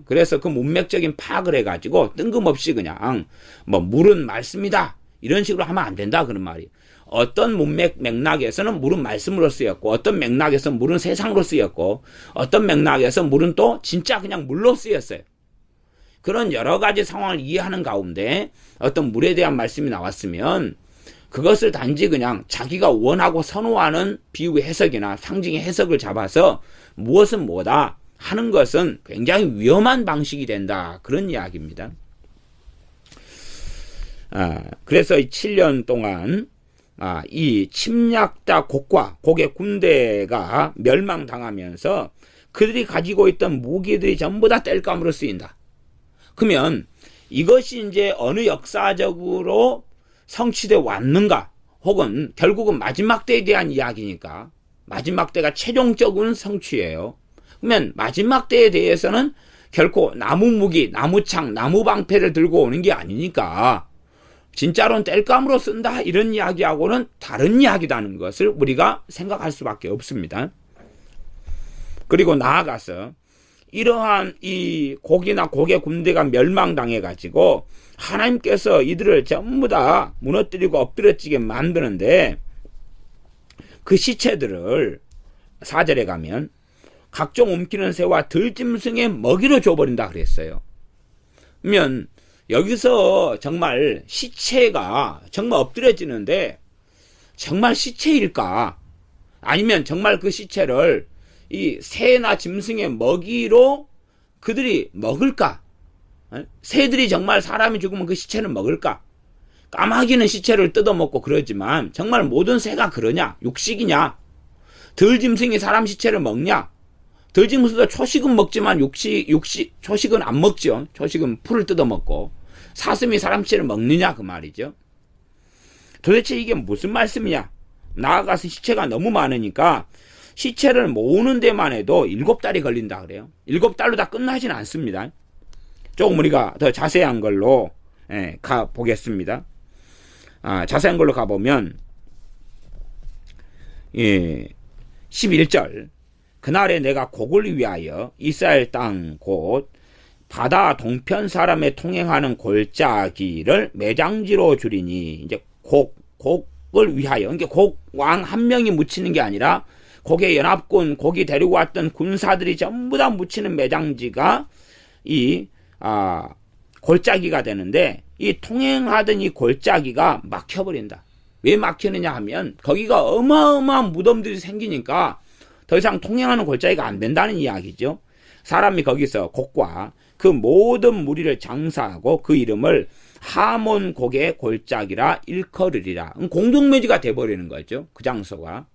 그래서 그 문맥적인 파악을 해가지고 뜬금없이 그냥 뭐 물은 말씀이다 이런 식으로 하면 안 된다 그런 말이에요. 어떤 문맥 맥락에서는 물은 말씀으로 쓰였고 어떤 맥락에서 물은 세상으로 쓰였고 어떤 맥락에서 물은 또 진짜 그냥 물로 쓰였어요. 그런 여러 가지 상황을 이해하는 가운데 어떤 물에 대한 말씀이 나왔으면 그것을 단지 그냥 자기가 원하고 선호하는 비유의 해석이나 상징의 해석을 잡아서 무엇은 뭐다 하는 것은 굉장히 위험한 방식이 된다 그런 이야기입니다. 그래서 이 7년 동안 이 침략자 곡의 군대가 멸망당하면서 그들이 가지고 있던 무기들이 전부 다 땔감으로 쓰인다. 그러면 이것이 이제 어느 역사적으로 성취되어 왔는가 혹은 결국은 마지막 때에 대한 이야기니까 마지막 때가 최종적인 성취예요. 그러면 마지막 때에 대해서는 결코 나무 무기, 나무창, 나무 방패를 들고 오는 게 아니니까 진짜로는 땔감으로 쓴다 이런 이야기하고는 다른 이야기라는 것을 우리가 생각할 수밖에 없습니다. 그리고 나아가서 이러한 이 곡이나 곡의 군대가 멸망당해 가지고 하나님께서 이들을 전부 다 무너뜨리고 엎드려지게 만드는데 그 시체들을 4절에 가면 각종 움키는 새와 들짐승의 먹이로 줘버린다 그랬어요. 그러면 여기서 정말 시체가 정말 엎드려지는데 정말 시체일까? 아니면 정말 그 시체를 이 새나 짐승의 먹이로 그들이 먹을까? 새들이 정말 사람이 죽으면 그 시체를 먹을까? 까마귀는 시체를 뜯어먹고 그러지만 정말 모든 새가 그러냐? 육식이냐? 들짐승이 사람 시체를 먹냐? 들짐승도 초식은 먹지만 초식은 안 먹죠. 초식은 풀을 뜯어먹고 사슴이 사람 시체를 먹느냐 그 말이죠. 도대체 이게 무슨 말씀이냐? 나아가서 시체가 너무 많으니까 시체를 모으는 데만 해도 7달이 걸린다 그래요. 7달로 다 끝나진 않습니다. 조금 우리가 더 자세한 걸로 가보겠습니다. 자세한 걸로 가보면 11절 그날에 내가 곡을 위하여 이스라엘 땅 곧 바다 동편 사람의 통행하는 골짜기를 매장지로 주리니 이제 곡을 위하여 그러니까 곡왕 한 명이 묻히는 게 아니라 곡의 연합군 곡이 데리고 왔던 군사들이 전부 다 묻히는 매장지가 이 골짜기가 되는데 이 통행하던 이 골짜기가 막혀버린다. 왜 막히느냐 하면 거기가 어마어마한 무덤들이 생기니까 더 이상 통행하는 골짜기가 안 된다는 이야기죠. 사람이 거기서 곡과 그 모든 무리를 장사하고 그 이름을 하몬 곡의 골짜기라 일컬으리라. 공동묘지가 돼버리는 거죠. 그 장소가.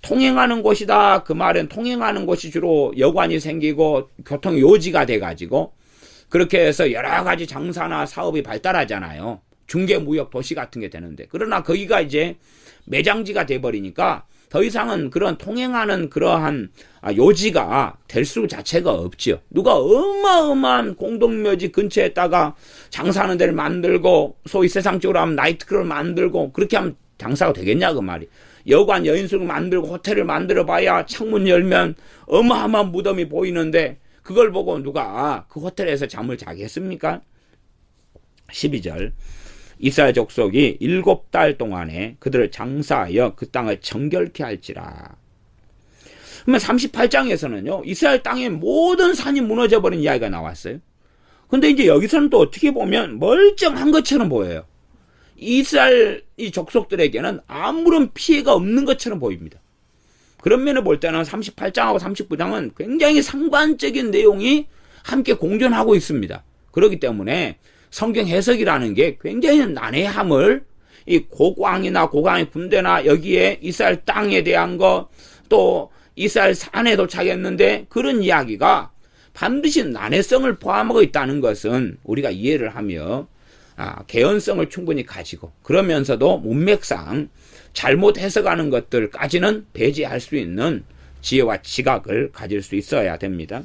통행하는 곳이다. 그 말은 통행하는 곳이 주로 여관이 생기고 교통 요지가 돼가지고 그렇게 해서 여러 가지 장사나 사업이 발달하잖아요. 중개무역 도시 같은 게 되는데 그러나 거기가 이제 매장지가 돼버리니까 더 이상은 그런 통행하는 그러한 요지가 될 수 자체가 없지요. 누가 어마어마한 공동묘지 근처에다가 장사하는 데를 만들고 소위 세상적으로 하면 나이트클럽을 만들고 그렇게 하면 장사가 되겠냐 그 말이. 여관 여인숙을 만들고 호텔을 만들어 봐야 창문 열면 어마어마한 무덤이 보이는데 그걸 보고 누가 그 호텔에서 잠을 자겠습니까? 12절 이스라엘 족속이 7달 동안에 그들을 장사하여 그 땅을 정결케 할지라. 그러면 38장에서는요 이스라엘 땅의 모든 산이 무너져버린 이야기가 나왔어요. 근데 이제 여기서는 또 어떻게 보면 멀쩡한 것처럼 보여요. 이스라엘 이 족속들에게는 아무런 피해가 없는 것처럼 보입니다. 그런 면을 볼 때는 38장하고 39장은 굉장히 상반적인 내용이 함께 공존하고 있습니다. 그렇기 때문에 성경 해석이라는 게 굉장히 난해함을 이 고광이나 고광의 군대나 여기에 이스라엘 땅에 대한 거 또 이스라엘 산에 도착했는데 그런 이야기가 반드시 난해성을 포함하고 있다는 것은 우리가 이해를 하며 개연성을 충분히 가지고 그러면서도 문맥상 잘못 해석하는 것들까지는 배제할 수 있는 지혜와 지각을 가질 수 있어야 됩니다.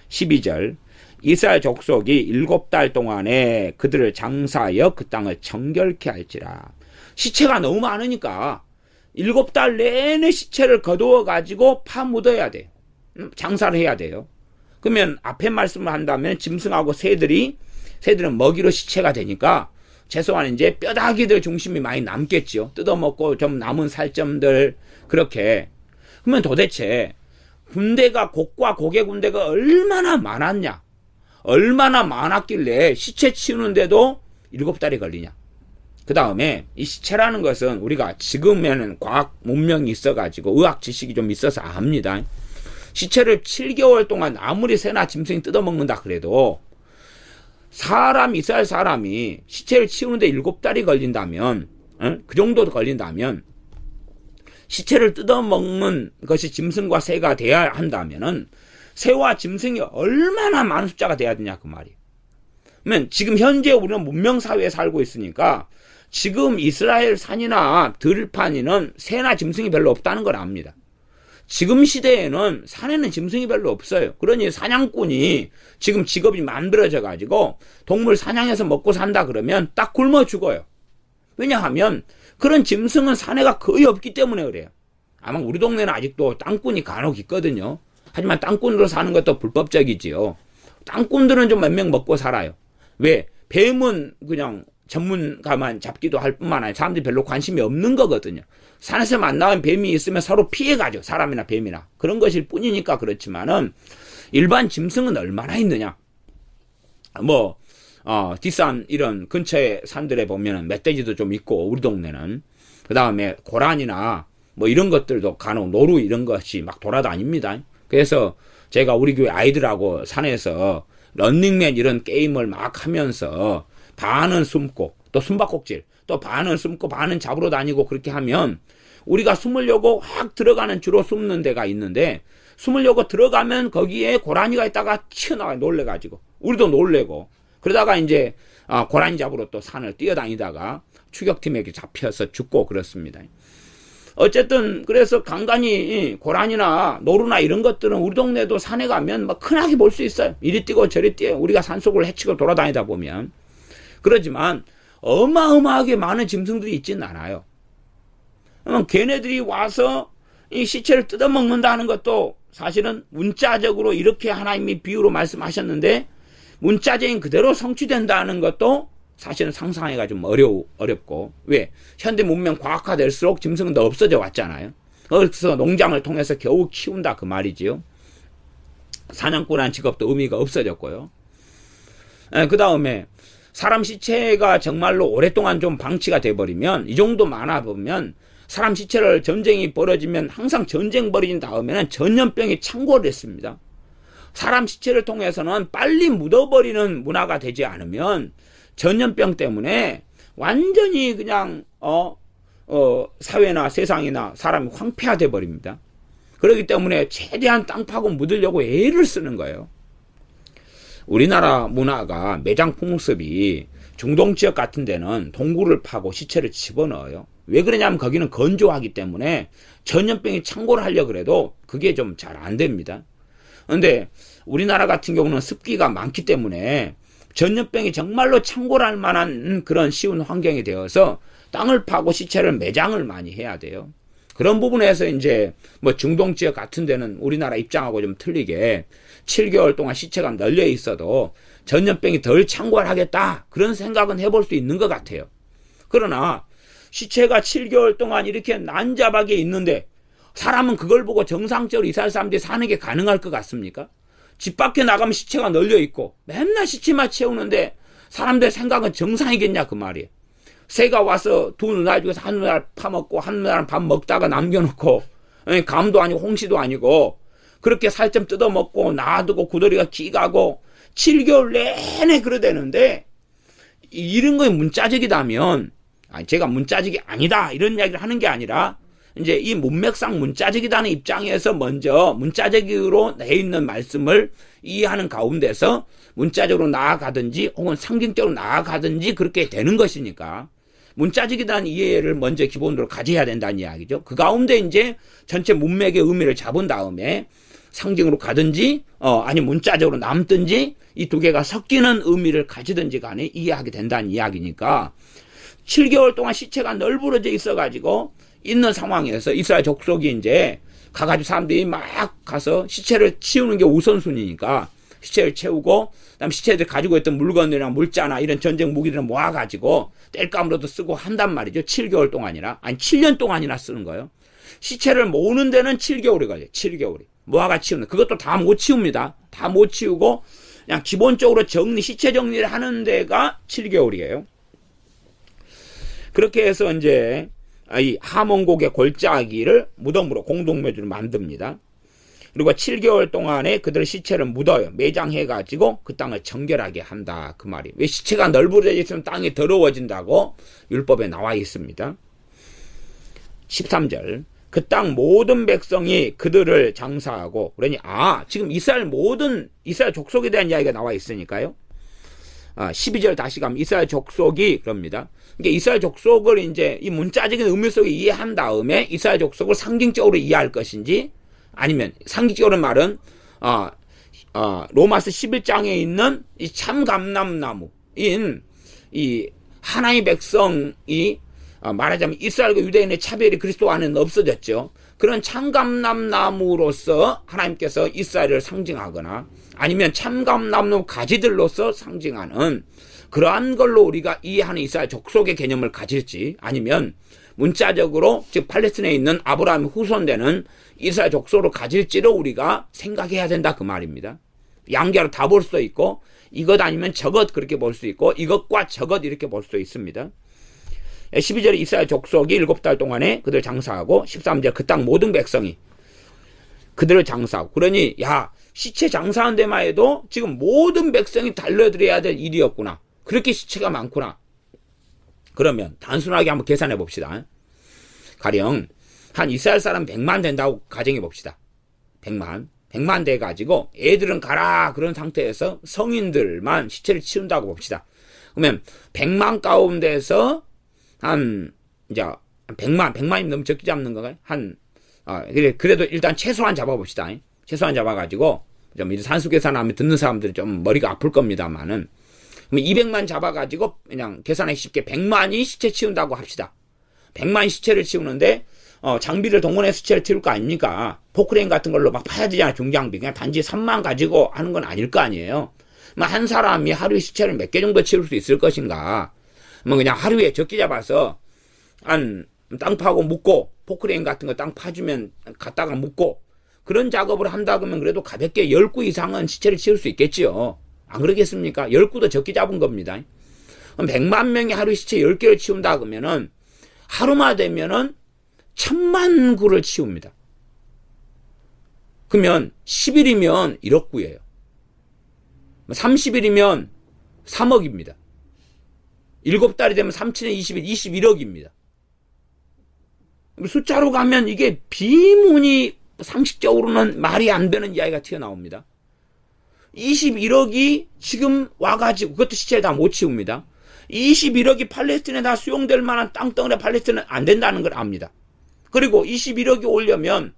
12절 이스라엘 족속이 7달 동안에 그들을 장사하여 그 땅을 정결케 할지라. 시체가 너무 많으니까 7달 내내 시체를 거두어 가지고 파묻어야 돼. 장사를 해야 돼요. 그러면 앞에 말씀을 한다면 짐승하고 새들은 먹이로 시체가 되니까 최소한 이제 뼈다귀들 중심이 많이 남겠죠. 뜯어먹고 좀 남은 살점들 그렇게. 그러면 도대체 군대가 곡과 곡의 군대가 얼마나 많았냐? 얼마나 많았길래 시체 치우는데도 7달이 걸리냐? 그 다음에 이 시체라는 것은 우리가 지금에는 과학 문명이 있어가지고 의학 지식이 좀 있어서 압니다. 시체를 7개월 동안 아무리 새나 짐승이 뜯어먹는다 그래도 이스라엘 사람이 시체를 치우는데 7달이 걸린다면, 그 정도 걸린다면, 시체를 뜯어먹는 것이 짐승과 새가 돼야 한다면은, 새와 짐승이 얼마나 많은 숫자가 돼야 되냐, 그 말이에요. 그러면 지금 현재 우리는 문명사회에 살고 있으니까, 지금 이스라엘 산이나 들판에는 새나 짐승이 별로 없다는 걸 압니다. 지금 시대에는 산에는 짐승이 별로 없어요. 그러니 사냥꾼이 지금 직업이 만들어져 가지고 동물 사냥해서 먹고 산다 그러면 딱 굶어 죽어요. 왜냐하면 그런 짐승은 산에가 거의 없기 때문에 그래요. 아마 우리 동네는 아직도 땅꾼이 간혹 있거든요. 하지만 땅꾼으로 사는 것도 불법적이지요. 땅꾼들은 좀 몇 명 먹고 살아요. 왜? 뱀은 그냥 전문가만 잡기도 할 뿐만 아니라 사람들이 별로 관심이 없는 거거든요. 산에서 만나면 뱀이 있으면 서로 피해가죠. 사람이나 뱀이나. 그런 것일 뿐이니까 그렇지만은 일반 짐승은 얼마나 있느냐. 뒷산 이런 근처에 산들에 보면은 멧돼지도 좀 있고 우리 동네는. 그 다음에 고란이나 이런 것들도 간혹 노루 이런 것이 막 돌아다닙니다. 그래서 제가 우리 교회 아이들하고 산에서 런닝맨 이런 게임을 막 하면서 반은 숨고 또 숨바꼭질 또 반은 숨고 반은 잡으러 다니고 그렇게 하면 우리가 숨으려고 확 들어가는 주로 숨는 데가 있는데 숨으려고 들어가면 거기에 고라니가 있다가 튀어나와요. 놀래가지고 우리도 놀래고 그러다가 이제 고라니 잡으러 또 산을 뛰어다니다가 추격팀에게 잡혀서 죽고 그렇습니다. 어쨌든 그래서 간간히 고라니나 노루나 이런 것들은 우리 동네도 산에 가면 흔하게 볼 수 있어요. 이리 뛰고 저리 뛰어 우리가 산속을 헤치고 돌아다니다 보면. 그러지만 어마어마하게 많은 짐승들이 있지는 않아요. 걔네들이 와서 이 시체를 뜯어먹는다는 것도 사실은 문자적으로 이렇게 하나님이 비유로 말씀하셨는데 문자적인 그대로 성취된다는 것도 사실은 상상하기가 좀 어렵고 왜? 현대 문명 과학화될수록 짐승은 더 없어져 왔잖아요. 그래서 농장을 통해서 겨우 키운다 그 말이지요. 사냥꾼이라는 직업도 의미가 없어졌고요. 그 다음에 사람 시체가 정말로 오랫동안 좀 방치가 돼버리면 이 정도 많아보면 사람 시체를 전쟁이 벌어지면 항상 전쟁 벌어진 다음에는 전염병이 창궐을 했습니다. 사람 시체를 통해서는 빨리 묻어버리는 문화가 되지 않으면 전염병 때문에 완전히 그냥 사회나 세상이나 사람이 황폐화돼 버립니다. 그렇기 때문에 최대한 땅 파고 묻으려고 애를 쓰는 거예요. 우리나라 문화가 매장 풍습이 중동 지역 같은 데는 동굴을 파고 시체를 집어넣어요. 왜 그러냐면 거기는 건조하기 때문에 전염병이 창궐을 하려고 해도 그게 좀 잘 안 됩니다. 그런데 우리나라 같은 경우는 습기가 많기 때문에 전염병이 정말로 창궐할 만한 그런 쉬운 환경이 되어서 땅을 파고 시체를 매장을 많이 해야 돼요. 그런 부분에서 이제 중동 지역 같은 데는 우리나라 입장하고 좀 틀리게 7개월 동안 시체가 널려 있어도 전염병이 덜 창궐하겠다 그런 생각은 해볼 수 있는 것 같아요. 그러나 시체가 7개월 동안 이렇게 난잡하게 있는데 사람은 그걸 보고 정상적으로 이스라엘 사람들이 사는 게 가능할 것 같습니까? 집 밖에 나가면 시체가 널려 있고 맨날 시체만 채우는데 사람들 생각은 정상이겠냐 그 말이에요. 새가 와서 두 누나 중에서 한 누나를 파먹고 한 누나는 밥 먹다가 남겨놓고 감도 아니고 홍시도 아니고 그렇게 살점 뜯어먹고 놔두고 구더리가 기가고 7개월 내내 그러대는데 이런 거에 문자적이다면 제가 문자적이 아니다 이런 이야기를 하는 게 아니라 이제 이 문맥상 문자적이다는 입장에서 먼저 문자적으로 돼 있는 말씀을 이해하는 가운데서 문자적으로 나아가든지 혹은 상징적으로 나아가든지 그렇게 되는 것이니까 문자적이다는 이해를 먼저 기본으로 가져야 된다는 이야기죠. 그 가운데 이제 전체 문맥의 의미를 잡은 다음에 상징으로 가든지 아니 문자적으로 남든지 이 두 개가 섞이는 의미를 가지든지 간에 이해하게 된다는 이야기니까 7개월 동안 시체가 널브러져 있어가지고 있는 상황에서 이스라엘 족속이 이제 가가지고 사람들이 막 가서 시체를 치우는 게 우선순위니까 시체를 채우고 그다음 시체들 가지고 있던 물건이나 물자나 이런 전쟁 무기들을 모아가지고 땔감으로도 쓰고 한단 말이죠. 7개월 동안이나 아니 7년 동안이나 쓰는 거예요. 시체를 모으는 데는 7개월이 걸려요. 7개월이 모아가 치우는 그것도 다 못 치웁니다. 다 못 치우고 그냥 기본적으로 시체 정리를 하는 데가 7개월이에요. 그렇게 해서 이제 이 하몬곡의 골짜기를 무덤으로 공동묘지를 만듭니다. 그리고 7개월 동안에 그들 시체를 묻어요. 매장해가지고 그 땅을 정결하게 한다. 그 말이. 왜 시체가 널브러져 있으면 땅이 더러워진다고 율법에 나와 있습니다. 13절. 그 땅 모든 백성이 그들을 장사하고 그러니 지금 이스라엘 족속에 대한 이야기가 나와 있으니까요. 12절 다시 가면 이스라엘 족속이 그럽니다. 그러니까 이스라엘 족속을 이제 이 문자적인 의미 속에 이해한 다음에 이스라엘 족속을 상징적으로 이해할 것인지 아니면 상징적으로 말은 로마서 11장에 있는 이 참감람나무인 이 하나님의 백성이 말하자면 이스라엘과 유대인의 차별이 그리스도 안에는 없어졌죠. 그런 참감람나무로서 하나님께서 이스라엘을 상징하거나 아니면 참감나무 가지들로서 상징하는 그러한 걸로 우리가 이해하는 이스라엘 족속의 개념을 가질지 아니면 문자적으로 즉 팔레스틴에 있는 아브라함의 후손되는 이스라엘 족속으로 가질지를 우리가 생각해야 된다 그 말입니다. 양자로 다 볼 수 있고 이것 아니면 저것 그렇게 볼 수 있고 이것과 저것 이렇게 볼 수 있습니다. 12절에 이스라엘 족속이 7달 동안에 그들 장사하고 13절 그 땅 모든 백성이 그들을 장사하고 그러니 시체 장사한 데만 해도 지금 모든 백성이 달려들어야 될 일이었구나. 그렇게 시체가 많구나. 그러면 단순하게 한번 계산해 봅시다. 가령 한 이스라엘 사람 100만 된다고 가정해 봅시다. 100만 돼 가지고 애들은 가라 그런 상태에서 성인들만 시체를 치운다고 봅시다. 그러면 100만 가운데서 한 이제 100만이 너무 적게 잡는 건가요? 그래도 일단 최소한 잡아봅시다. 최소한 잡아가지고 좀 산수 계산하면 듣는 사람들이 좀 머리가 아플 겁니다만은 200만 잡아가지고 그냥 계산하기 쉽게 100만이 시체 치운다고 합시다. 100만 시체를 치우는데 장비를 동원해서 시체를 치울 거 아닙니까? 포크레인 같은 걸로 막 파야 되잖아. 중장비. 그냥 단지 3만 가지고 하는 건 아닐 거 아니에요. 한 사람이 하루에 시체를 몇 개 정도 치울 수 있을 것인가? 그냥 하루에 적게 잡아서 땅 파고 묻고 포크레인 같은 거 땅 파주면 갖다가 묻고 그런 작업을 한다 그러면 그래도 가볍게 10구 이상은 시체를 치울 수 있겠지요. 안 그러겠습니까? 10구도 적게 잡은 겁니다. 그럼 100만 명이 하루에 시체 10개를 치운다 그러면은 하루만 되면은 1000만 구를 치웁니다. 그러면 10일이면 1억 구예요. 30일이면 3억입니다. 7달이 되면 3천에 20일, 21억입니다. 숫자로 가면 이게 비문이 상식적으로는 말이 안 되는 이야기가 튀어나옵니다. 21억이 지금 와가지고 그것도 시체를 다 못 치웁니다. 21억이 팔레스틴에 다 수용될 만한 땅덩어리 팔레스틴은 안 된다는 걸 압니다. 그리고 21억이 오려면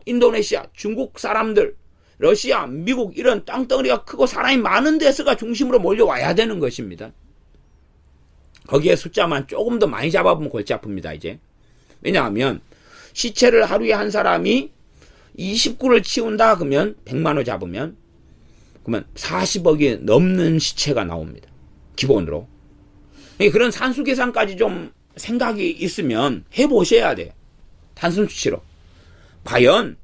인도네시아, 중국 사람들, 러시아, 미국 이런 땅덩어리가 크고 사람이 많은 데서가 중심으로 몰려와야 되는 것입니다. 거기에 숫자만 조금 더 많이 잡아보면 골치 아픕니다. 이제 왜냐하면 시체를 하루에 한 사람이 20구를 치운다 그러면 100만원 잡으면 그러면 40억이 넘는 시체가 나옵니다. 기본으로. 그런 산수 계산까지 좀 생각이 있으면 해보셔야 돼요. 단순 수치로. 과연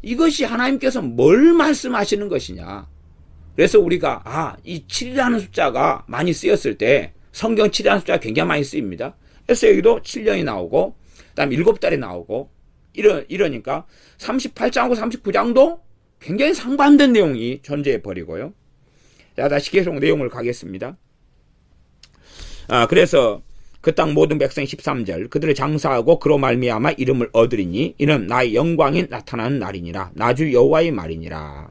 이것이 하나님께서 뭘 말씀하시는 것이냐. 그래서 우리가 이 7이라는 숫자가 많이 쓰였을 때 성경 7이라는 숫자가 굉장히 많이 쓰입니다. 그래서 여기도 7년이 나오고 그 다음에 7달이 나오고 이러니까 38장하고 39장도 굉장히 상반된 내용이 존재해 버리고요. 자, 다시 계속 내용을 가겠습니다. 그래서 그 땅 모든 백성이 13절 그들을 장사하고 그로 말미암아 이름을 얻으리니 이는 나의 영광이 나타나는 날이니라. 나주 여호와의 말이니라.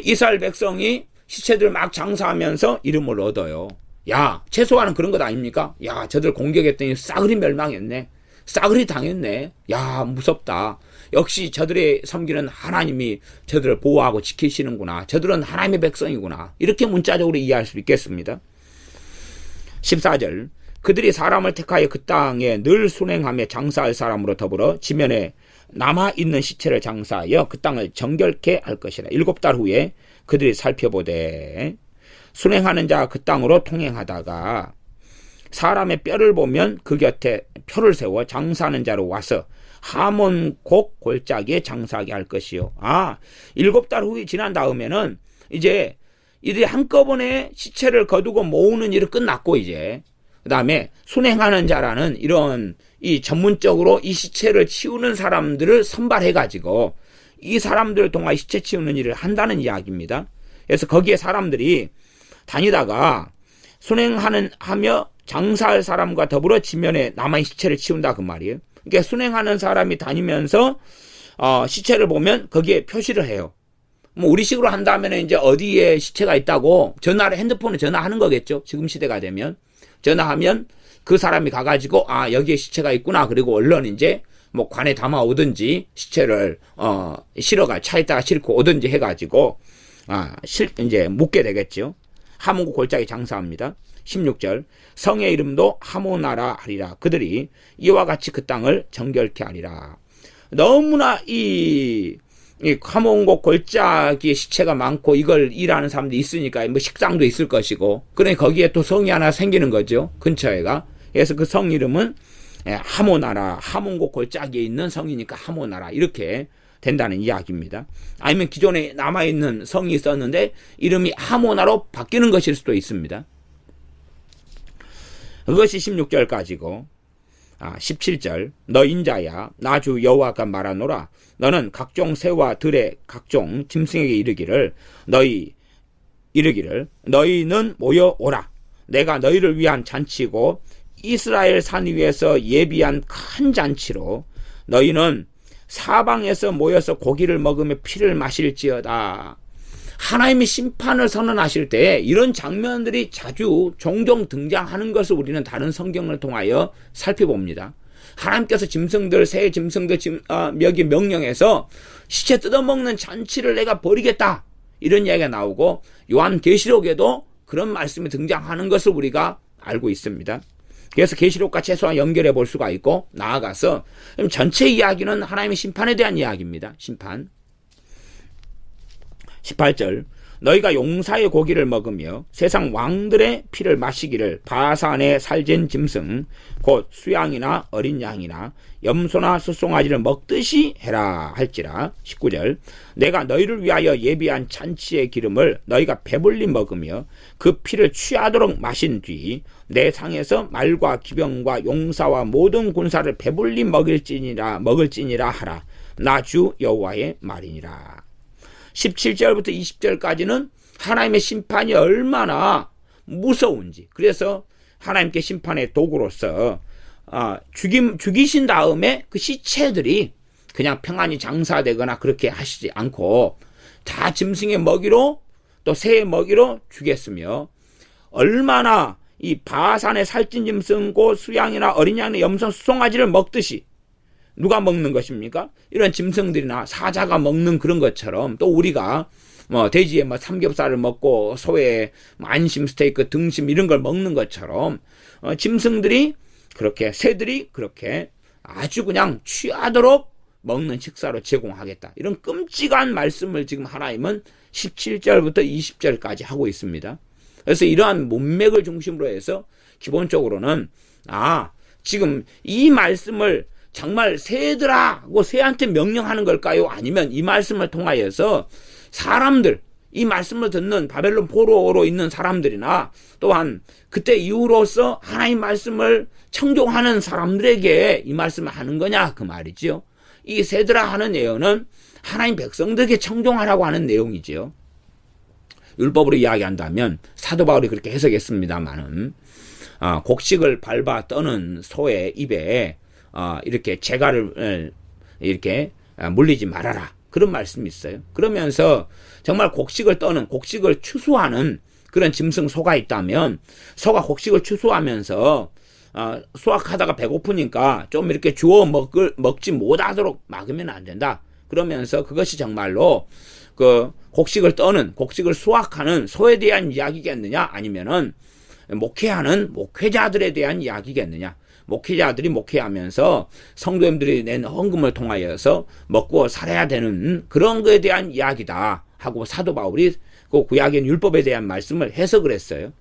이스라엘 백성이 시체들 막 장사하면서 이름을 얻어요. 야, 최소한은 그런 것 아닙니까? 야, 저들 공격했더니 싸그리 멸망했네. 싸그리 당했네. 야, 무섭다. 역시 저들의 섬기는 하나님이 저들을 보호하고 지키시는구나. 저들은 하나님의 백성이구나. 이렇게 문자적으로 이해할 수 있겠습니다. 14절 그들이 사람을 택하여 그 땅에 늘 순행하며 장사할 사람으로 더불어 지면에 남아있는 시체를 장사하여 그 땅을 정결케 할 것이라. 7달 후에 그들이 살펴보되 순행하는 자 그 땅으로 통행하다가 사람의 뼈를 보면 그 곁에 표를 세워 장사하는 자로 와서 하몬곡 골짜기에 장사하게 할 것이요. 7달 후에 지난 다음에는 이제 이들이 한꺼번에 시체를 거두고 모으는 일은 끝났고 이제 그 다음에 순행하는 자라는 이런 이 전문적으로 이 시체를 치우는 사람들을 선발해가지고 이 사람들을 통하여 시체 치우는 일을 한다는 이야기입니다. 그래서 거기에 사람들이 다니다가 순행하며 장사할 사람과 더불어 지면에 남아있는 시체를 치운다 그 말이에요. 그러니까 순행하는 사람이 다니면서 시체를 보면 거기에 표시를 해요. 뭐 우리식으로 한다면 이제 어디에 시체가 있다고 핸드폰에 전화하는 거겠죠. 지금 시대가 되면 전화하면 그 사람이 가가지고 여기에 시체가 있구나. 그리고 얼른 이제 뭐 관에 담아 오든지 시체를 실어가 차에다가 싣고 오든지 해가지고 이제 묻게 되겠죠. 하몬국 골짜기 장사합니다. 16절 성의 이름도 하모나라 하리라. 그들이 이와 같이 그 땅을 정결케 하리라. 너무나 이 하몬국 골짜기에 시체가 많고 이걸 일하는 사람도 있으니까 뭐 식당도 있을 것이고 그러니까 거기에 또 성이 하나 생기는 거죠. 근처에가. 그래서 그 성 이름은 하모나라. 하몬국 골짜기에 있는 성이니까 하모나라 이렇게 된다는 이야기입니다. 아니면 기존에 남아있는 성이 있었는데 이름이 하모나로 바뀌는 것일 수도 있습니다. 그것이 16절까지고 17절 너 인자야 나 주 여호와가 말하노라. 너는 각종 새와 들의 각종 짐승에게 너희는 모여오라. 내가 너희를 위한 잔치고 이스라엘 산 위에서 예비한 큰 잔치로 너희는 사방에서 모여서 고기를 먹으며 피를 마실지어다. 하나님이 심판을 선언하실 때 이런 장면들이 종종 등장하는 것을 우리는 다른 성경을 통하여 살펴봅니다. 하나님께서 새 짐승들 여기 명령해서 시체 뜯어먹는 잔치를 내가 벌이겠다. 이런 이야기가 나오고 요한계시록에도 그런 말씀이 등장하는 것을 우리가 알고 있습니다. 그래서 계시록과 최소한 연결해 볼 수가 있고 나아가서 전체 이야기는 하나님의 심판에 대한 이야기입니다. 심판. 18절 너희가 용사의 고기를 먹으며 세상 왕들의 피를 마시기를 바산의 살진 짐승 곧 수양이나 어린 양이나 염소나 숫송아지를 먹듯이 해라 할지라. 19절 내가 너희를 위하여 예비한 잔치의 기름을 너희가 배불리 먹으며 그 피를 취하도록 마신 뒤 내 상에서 말과 기병과 용사와 모든 군사를 배불리 먹을지니라 하라. 나 주 여호와의 말이니라. 17절부터 20절까지는 하나님의 심판이 얼마나 무서운지, 그래서 하나님께 심판의 도구로서 죽이신 다음에 그 시체들이 그냥 평안히 장사되거나 그렇게 하시지 않고 다 짐승의 먹이로 또 새의 먹이로 죽였으며 얼마나 이 바산의 살찐 짐승고 수양이나 어린 양의 염소 수송아지를 먹듯이 누가 먹는 것입니까? 이런 짐승들이나 사자가 먹는 그런 것처럼 또 우리가 돼지의 삼겹살을 먹고 소의 안심 스테이크 등심 이런 걸 먹는 것처럼 짐승들이 그렇게 새들이 그렇게 아주 그냥 취하도록 먹는 식사로 제공하겠다. 이런 끔찍한 말씀을 지금 하나님은 17절부터 20절까지 하고 있습니다. 그래서 이러한 문맥을 중심으로 해서 기본적으로는 지금 이 말씀을 정말 새들하고 새한테 명령하는 걸까요? 아니면 이 말씀을 통하여서 사람들, 이 말씀을 듣는 바벨론 포로로 있는 사람들이나 또한 그때 이후로서 하나님 말씀을 청종하는 사람들에게 이 말씀을 하는 거냐 그 말이지요. 이 세더라 하는 예언은 하나님 백성들에게 청종하라고 하는 내용이지요. 율법으로 이야기한다면 사도 바울이 그렇게 해석했습니다만은 곡식을 밟아 떠는 소의 입에 이렇게 재갈을 이렇게 물리지 말아라, 그런 말씀이 있어요. 그러면서 정말 곡식을 떠는, 곡식을 추수하는 그런 짐승 소가 있다면 소가 곡식을 추수하면서 수확하다가 배고프니까 좀 이렇게 주워 먹지 못하도록 막으면 안 된다. 그러면서 그것이 정말로 그 곡식을 떠는, 곡식을 수확하는 소에 대한 이야기겠느냐, 아니면은 목회하는 목회자들에 대한 이야기겠느냐. 목회자들이 목회하면서 성도님들이 낸 헌금을 통하여서 먹고 살아야 되는 그런 거에 대한 이야기다 하고 사도 바울이 그 구약의 율법에 대한 말씀을 해석을 했어요.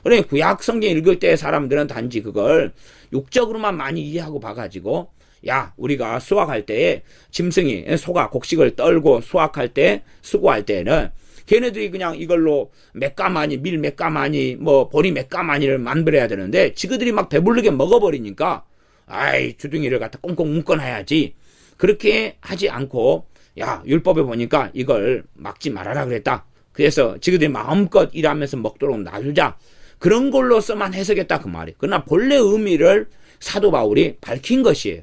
그러니 구약 성경 읽을 때 사람들은 단지 그걸 육적으로만 많이 이해하고 봐가지고, 야, 우리가 수확할 때에 짐승이, 소가 곡식을 떨고 수확할 때, 수고할 때는 걔네들이 그냥 이걸로 몇 가마니, 밀 몇 가마니, 뭐 보리 몇 가마니를 만들어야 되는데 지그들이 막 배부르게 먹어버리니까 아이, 주둥이를 갖다 꽁꽁 묶어놔야지. 그렇게 하지 않고, 야, 율법에 보니까 이걸 막지 말아라 그랬다. 그래서 지그들이 마음껏 일하면서 먹도록 놔두자. 그런 걸로서만 해석했다 그 말이에요. 그러나 본래 의미를 사도 바울이 밝힌 것이에요.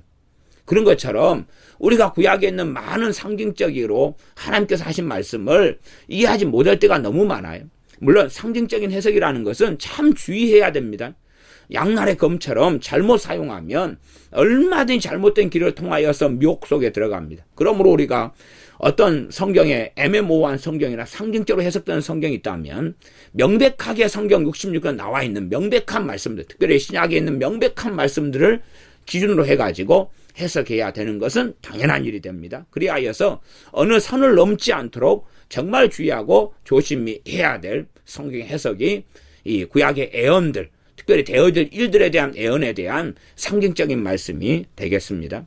그런 것처럼 우리가 구약에 있는 많은 상징적으로 하나님께서 하신 말씀을 이해하지 못할 때가 너무 많아요. 물론 상징적인 해석이라는 것은 참 주의해야 됩니다. 양날의 검처럼 잘못 사용하면 얼마든지 잘못된 길을 통하여서 미혹 속에 들어갑니다. 그러므로 우리가 어떤 성경에 애매모호한 성경이나 상징적으로 해석되는 성경이 있다면 명백하게 성경 66권 나와 있는 명백한 말씀들, 특별히 신약에 있는 명백한 말씀들을 기준으로 해가지고 해석해야 되는 것은 당연한 일이 됩니다. 그리하여서 어느 선을 넘지 않도록 정말 주의하고 조심히 해야 될 성경 해석이 이 구약의 애언들, 특별히 되어질 일들에 대한 애언에 대한 상징적인 말씀이 되겠습니다.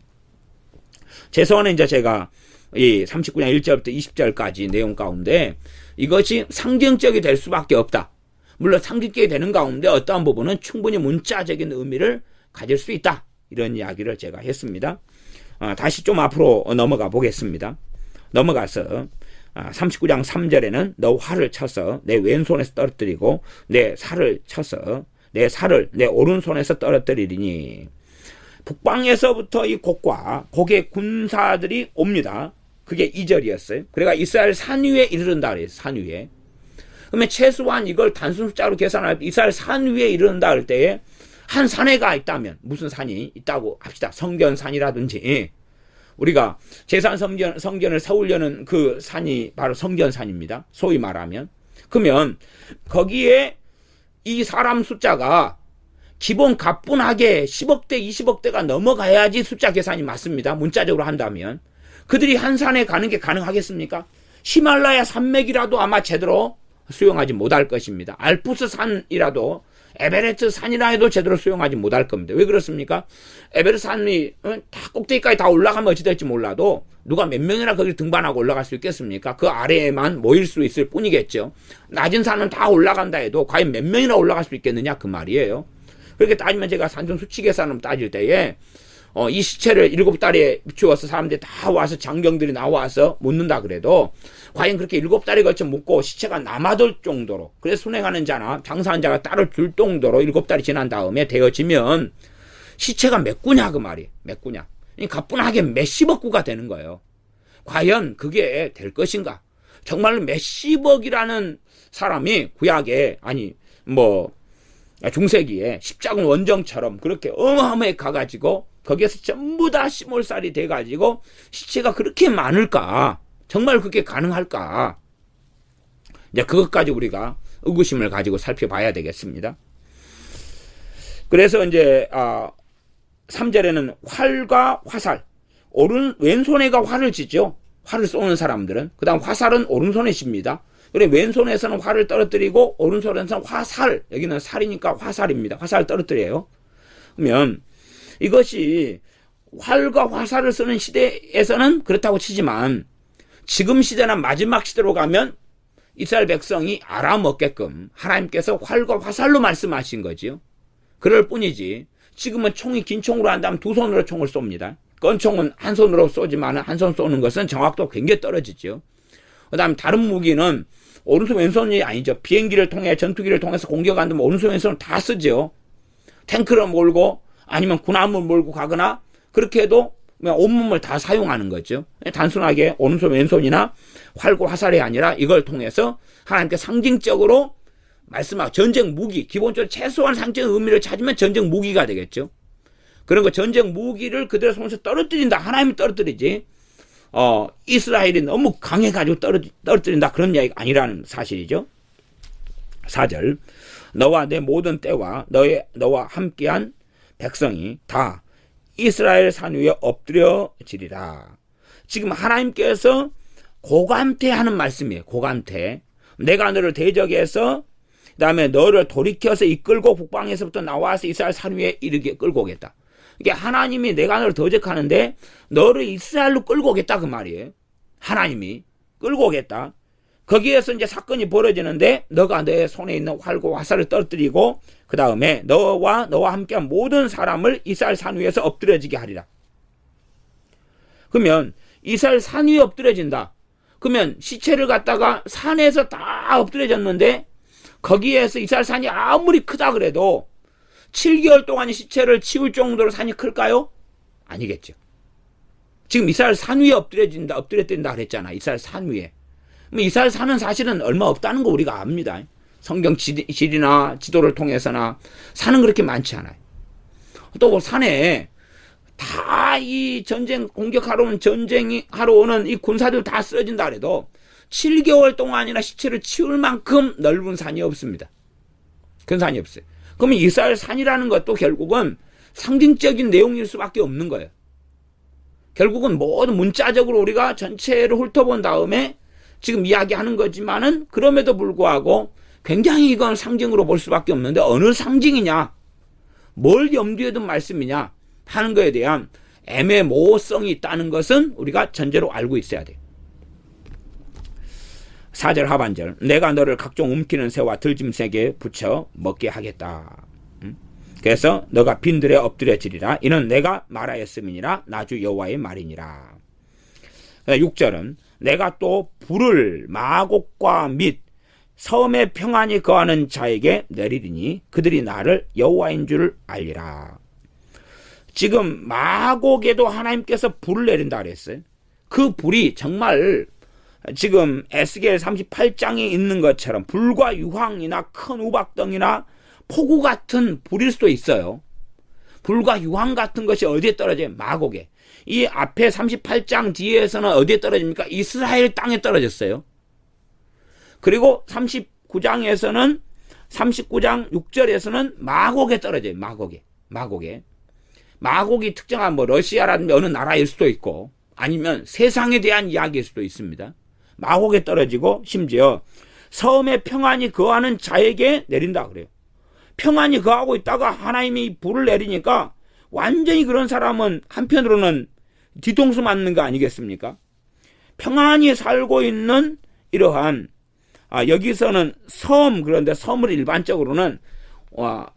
최소한은 이제 제가 이 39장 1절부터 20절까지 내용 가운데 이것이 상징적이 될 수밖에 없다. 물론 상징적이 되는 가운데 어떠한 부분은 충분히 문자적인 의미를 가질 수 있다. 이런 이야기를 제가 했습니다. 다시 좀 앞으로 넘어가 보겠습니다. 넘어가서 39장 3절에는 너 활을 쳐서 내 왼손에서 떨어뜨리고 내 살을 쳐서 내 살을 내 오른손에서 떨어뜨리리니, 북방에서부터 이 곡과 곡의 군사들이 옵니다. 그게 2절이었어요. 그러니까 이스라엘 산 위에 이르른다 그래요. 산 위에. 그러면 최소한 이걸 단순 숫자로 계산할 때 이스라엘 산 위에 이르른다 할 때에 한 산에가 있다면, 무슨 산이 있다고 합시다. 성견산이라든지, 우리가 제산 성전을 세우려는 그 산이 바로 성견산입니다. 소위 말하면. 그러면 거기에 이 사람 숫자가 기본 가뿐하게 10억대, 20억대가 넘어가야지 숫자 계산이 맞습니다. 문자적으로 한다면. 그들이 한 산에 가는 게 가능하겠습니까? 히말라야 산맥이라도 아마 제대로 수용하지 못할 것입니다. 알프스 산이라도, 에베레스트 산이라 해도 제대로 수용하지 못할 겁니다. 왜 그렇습니까? 에베레스트 산이 다 꼭대기까지 다 올라가면 어찌 될지 몰라도 누가 몇 명이나 거기를 등반하고 올라갈 수 있겠습니까? 그 아래에만 모일 수 있을 뿐이겠죠. 낮은 산은 다 올라간다 해도 과연 몇 명이나 올라갈 수 있겠느냐 그 말이에요. 그렇게 따지면 제가 산중 수치 계산을 따질 때에 이 시체를 7달에 비추어서 사람들이 다 와서 장경들이 나와서 묻는다 그래도 과연 그렇게 7달에 걸쳐 묻고 시체가 남아돌 정도로, 그래서 순행하는 자나 장사하는 자가 따를 줄 정도로 7달이 지난 다음에 되어지면 시체가 몇 구냐 그 말이에요. 몇 구냐. 가뿐하게 몇십억 구가 되는 거예요. 과연 그게 될 것인가? 정말로 몇십억이라는 사람이 구약에, 아니 뭐 중세기에 십자군 원정처럼 그렇게 어마어마하게 가가지고 거기에서 전부 다 시몰살이 돼가지고 시체가 그렇게 많을까? 정말 그게 가능할까? 이제 그것까지 우리가 의구심을 가지고 살펴봐야 되겠습니다. 그래서 이제 3절에는 활과 화살, 왼손에가 활을 쥐죠. 활을 쏘는 사람들은. 그 다음 화살은 오른손에 쥡니다. 그래, 왼손에서는 활을 떨어뜨리고 오른손에서는 화살, 여기는 살이니까 화살입니다. 화살을 떨어뜨려요. 그러면 이것이 활과 화살을 쓰는 시대에서는 그렇다고 치지만 지금 시대나 마지막 시대로 가면 이스라엘 백성이 알아먹게끔 하나님께서 활과 화살로 말씀하신 거지요. 그럴 뿐이지 지금은 총이 긴 총으로 한다면 두 손으로 총을 쏩니다. 권총은 한 손으로 쏘지만 한 손 쏘는 것은 정확도가 굉장히 떨어지죠. 그 다음에 다른 무기는 오른손 왼손이 아니죠. 비행기를 통해 전투기를 통해서 공격하는데 오른손 왼손을 다 쓰죠. 탱크를 몰고 아니면 군함을 몰고 가거나 그렇게 해도 온몸을 다 사용하는 거죠. 단순하게 오른손 왼손이나 활과 화살이 아니라 이걸 통해서 하나님께 상징적으로 말씀하고 전쟁 무기, 기본적으로 최소한 상징 의미를 찾으면 전쟁 무기가 되겠죠. 그런 거 전쟁 무기를 그들의 손에서 떨어뜨린다. 하나님이 떨어뜨리지. 이스라엘이 너무 강해가지고 떨어뜨린다. 그런 이야기가 아니라는 사실이죠. 4절. 너와 내 모든 때와 너와 함께한 백성이 다 이스라엘 산 위에 엎드려지리라. 지금 하나님께서 고감퇴하는 말씀이에요. 고감퇴. 내가 너를 대적해서 그 다음에 너를 돌이켜서 이끌고 북방에서부터 나와서 이스라엘 산 위에 이르게 끌고 오겠다. 이게 하나님이 내가 너를 대적하는데 너를 이스라엘로 끌고 오겠다 그 말이에요. 하나님이 끌고 오겠다. 거기에서 이제 사건이 벌어지는데 너가 내 손에 있는 활과 화살을 떨어뜨리고 그 다음에 너와 함께한 모든 사람을 이스라엘 산 위에서 엎드려지게 하리라. 그러면 이스라엘 산 위에 엎드려진다. 그러면 시체를 갖다가 산에서 다 엎드려졌는데 거기에서 이스라엘 산이 아무리 크다 그래도 7개월 동안 시체를 치울 정도로 산이 클까요? 아니겠죠. 지금 이스라엘 산 위에 엎드려진다 그랬잖아. 이스라엘 산 위에. 이스라엘 산은 사실은 얼마 없다는 거 우리가 압니다. 성경 지리나 지도를 통해서나 산은 그렇게 많지 않아요. 또 산에 다 이 전쟁 공격하러 오는 이 군사들 다 쓰러진다 그래도 7개월 동안이나 시체를 치울 만큼 넓은 산이 없습니다. 큰 산이 없어요. 그러면 이스라엘 산이라는 것도 결국은 상징적인 내용일 수밖에 없는 거예요. 결국은 모든 문자적으로 우리가 전체를 훑어본 다음에 지금 이야기하는 거지만은 그럼에도 불구하고 굉장히 이건 상징으로 볼 수밖에 없는데 어느 상징이냐, 뭘 염두에 둔 말씀이냐 하는 거에 대한 애매모호성이 있다는 것은 우리가 전제로 알고 있어야 돼요. 4절 하반절. 내가 너를 각종 움키는 새와 들짐승에게 붙여 먹게 하겠다. 그래서 너가 빈들에 엎드려지리라. 이는 내가 말하였음이니라. 나주 여호와의 말이니라. 6절은 내가 또 불을 마곡과 및 섬에 평안히 거하는 자에게 내리리니 그들이 나를 여호와인 줄 알리라. 지금 마곡에도 하나님께서 불을 내린다 그랬어요. 그 불이 정말 지금 에스겔 38장에 있는 것처럼 불과 유황이나 큰 우박덩이나 폭우 같은 불일 수도 있어요. 불과 유황 같은 것이 어디에 떨어져요? 마곡에. 이 앞에 38장 뒤에서는 어디에 떨어집니까? 이스라엘 땅에 떨어졌어요. 그리고 39장에서는 39장 6절에서는 마곡에 떨어져요. 마곡에. 마곡이 특정한 러시아라든지 어느 나라일 수도 있고 아니면 세상에 대한 이야기일 수도 있습니다. 마곡에 떨어지고 심지어 섬에 평안히 거하는 자에게 내린다 그래요. 평안히 거하고 있다가 하나님이 불을 내리니까 완전히 그런 사람은 한편으로는 뒤통수 맞는 거 아니겠습니까? 평안히 살고 있는 이러한 여기서는 섬, 그런데 섬을 일반적으로는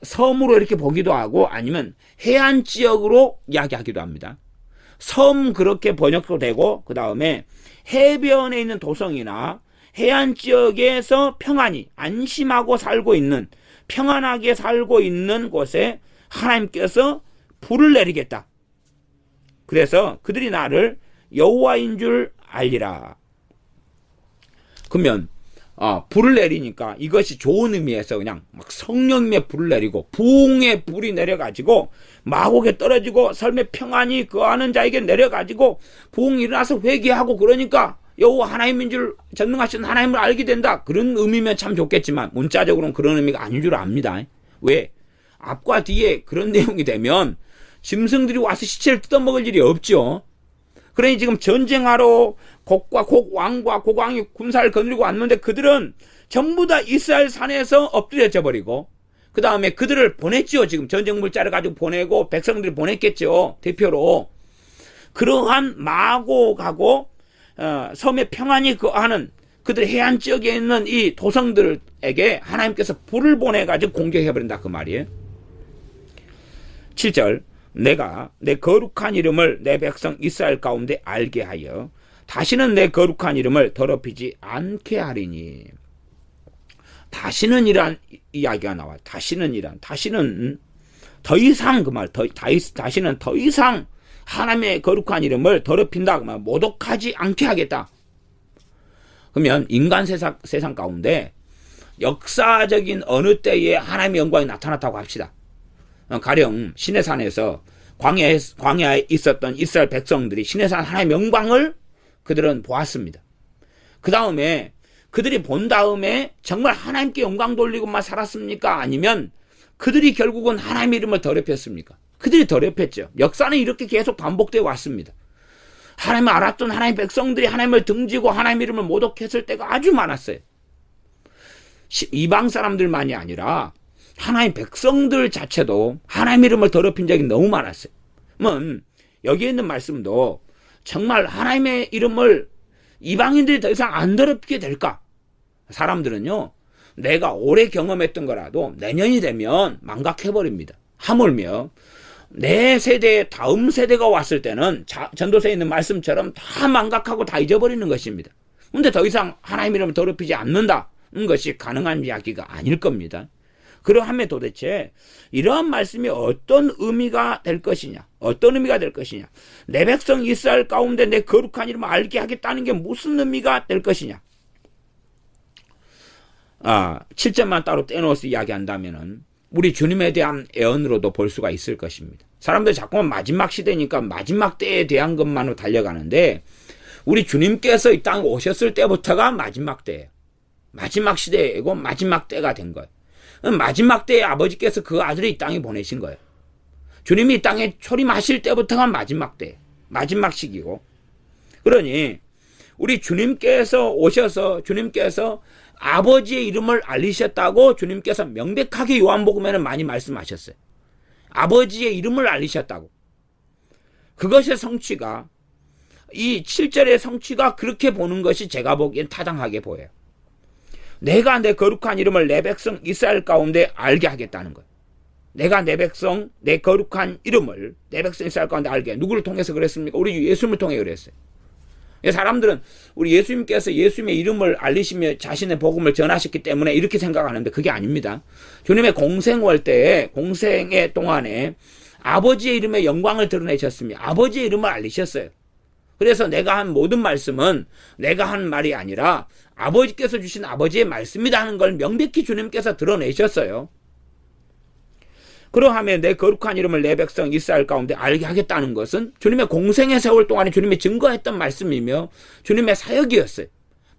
섬으로 이렇게 보기도 하고 아니면 해안 지역으로 이야기하기도 합니다. 섬 그렇게 번역도 되고 그 다음에 해변에 있는 도성이나 해안 지역에서 평안히 안심하고 살고 있는 평안하게 살고 있는 곳에 하나님께서 불을 내리겠다. 그래서 그들이 나를 여호와인 줄 알리라. 그러면 불을 내리니까 이것이 좋은 의미에서 그냥 막 성령님의 불을 내리고 부흥의 불이 내려가지고 마곡에 떨어지고 삶의 평안이 거하는 자에게 내려가지고 부흥이 일어나서 회개하고 그러니까 여호와 하나님인 줄 전능하신 하나님을 알게 된다. 그런 의미면 참 좋겠지만 문자적으로는 그런 의미가 아닌 줄 압니다. 왜? 앞과 뒤에 그런 내용이 되면 짐승들이 와서 시체를 뜯어먹을 일이 없죠. 그러니 지금 전쟁하러 곡왕과 곡왕이 군사를 거느리고 왔는데 그들은 전부 다 이스라엘 산에서 엎드려져 버리고 그 다음에 그들을 보냈죠. 지금 전쟁 물자를 가지고 보내고 백성들이 보냈겠죠. 대표로. 그러한 마곡하고 섬에 평안히 거하는 그들 해안 지역에 있는 이 도성들에게 하나님께서 불을 보내가지고 공격해버린다 그 말이에요. 7절. 내가 내 거룩한 이름을 내 백성 이스라엘 가운데 알게 하여 다시는 내 거룩한 이름을 더럽히지 않게 하리니. 다시는 이란 이야기가 나와. 다시는 더 이상, 그 말, 다시는 더 이상 하나님의 거룩한 이름을 더럽힌다, 그 말, 모독하지 않게 하겠다. 그러면 인간 세상 가운데 역사적인 어느 때에 하나님의 영광이 나타났다고 합시다. 가령 시내산에서 광야에 있었던 이스라엘 백성들이 시내산 하나님의 영광을 그들은 보았습니다. 그 다음에 그들이 본 다음에 정말 하나님께 영광 돌리고만 살았습니까? 아니면 그들이 결국은 하나님의 이름을 더럽혔습니까? 그들이 더럽혔죠. 역사는 이렇게 계속 반복되어 왔습니다. 하나님을 알았던 하나님의 백성들이 하나님을 등지고 하나님의 이름을 모독했을 때가 아주 많았어요. 이방 사람들만이 아니라 하나님의 백성들 자체도 하나님의 이름을 더럽힌 적이 너무 많았어요. 그러면 여기에 있는 말씀도 정말 하나님의 이름을 이방인들이 더 이상 안 더럽히게 될까? 사람들은요, 내가 오래 경험했던 거라도 내년이 되면 망각해버립니다. 하물며 내 세대, 다음 세대가 왔을 때는 전도서에 있는 말씀처럼 다 망각하고 다 잊어버리는 것입니다. 근데 더 이상 하나님 이름을 더럽히지 않는다는 것이 가능한 이야기가 아닐 겁니다. 그러하면 도대체 이러한 말씀이 어떤 의미가 될 것이냐? 어떤 의미가 될 것이냐? 내 백성 이스라엘 가운데 내 거룩한 이름을 알게 하겠다는 게 무슨 의미가 될 것이냐? 7절만 따로 떼놓아서 이야기한다면은 우리 주님에 대한 예언으로도 볼 수가 있을 것입니다. 사람들 자꾸만 마지막 시대니까 마지막 때에 대한 것만으로 달려가는데 우리 주님께서 이 땅에 오셨을 때부터가 마지막 때예요. 마지막 시대이고 마지막 때가 된 거예요. 마지막 때에 아버지께서 그 아들을 이 땅에 보내신 거예요. 주님이 이 땅에 초림하실 때부터가 마지막 때, 마지막 시기고. 그러니 우리 주님께서 오셔서 주님께서 아버지의 이름을 알리셨다고 주님께서 명백하게 요한복음에는 많이 말씀하셨어요. 아버지의 이름을 알리셨다고. 그것의 성취가, 이 7절의 성취가 그렇게 보는 것이 제가 보기엔 타당하게 보여요. 내가 내 거룩한 이름을 내 백성 이스라엘 가운데 알게 하겠다는 것. 내가 내 백성, 내 거룩한 이름을 내 백성 이스라엘 가운데 알게. 누구를 통해서 그랬습니까? 우리 예수님을 통해 그랬어요. 사람들은 우리 예수님께서 예수님의 이름을 알리시며 자신의 복음을 전하셨기 때문에 이렇게 생각하는데 그게 아닙니다. 주님의 공생월 때에, 공생의 동안에 아버지의 이름의 영광을 드러내셨으며 아버지의 이름을 알리셨어요. 그래서 내가 한 모든 말씀은 내가 한 말이 아니라 아버지께서 주신 아버지의 말씀이라는 걸 명백히 주님께서 드러내셨어요. 그러하면 내 거룩한 이름을 내 백성 이스라엘 가운데 알게 하겠다는 것은 주님의 공생의 세월 동안에 주님이 증거했던 말씀이며 주님의 사역이었어요.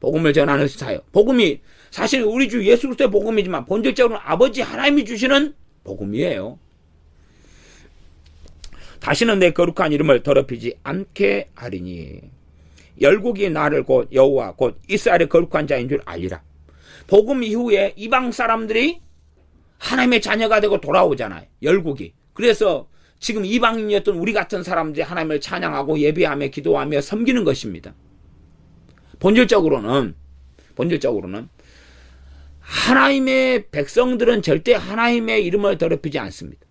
복음을 전하는 사역. 복음이 사실 우리 주 예수 그리스도의 복음이지만 본질적으로는 아버지 하나님이 주시는 복음이에요. 다시는 내 거룩한 이름을 더럽히지 않게 하리니 열국이 나를 곧 여호와 곧 이스라엘의 거룩한 자인 줄 알리라. 복음 이후에 이방 사람들이 하나님의 자녀가 되고 돌아오잖아요. 열국이. 그래서 지금 이방인이었던 우리 같은 사람들이 하나님을 찬양하고 예배하며 기도하며 섬기는 것입니다. 본질적으로는 하나님의 백성들은 절대 하나님의 이름을 더럽히지 않습니다.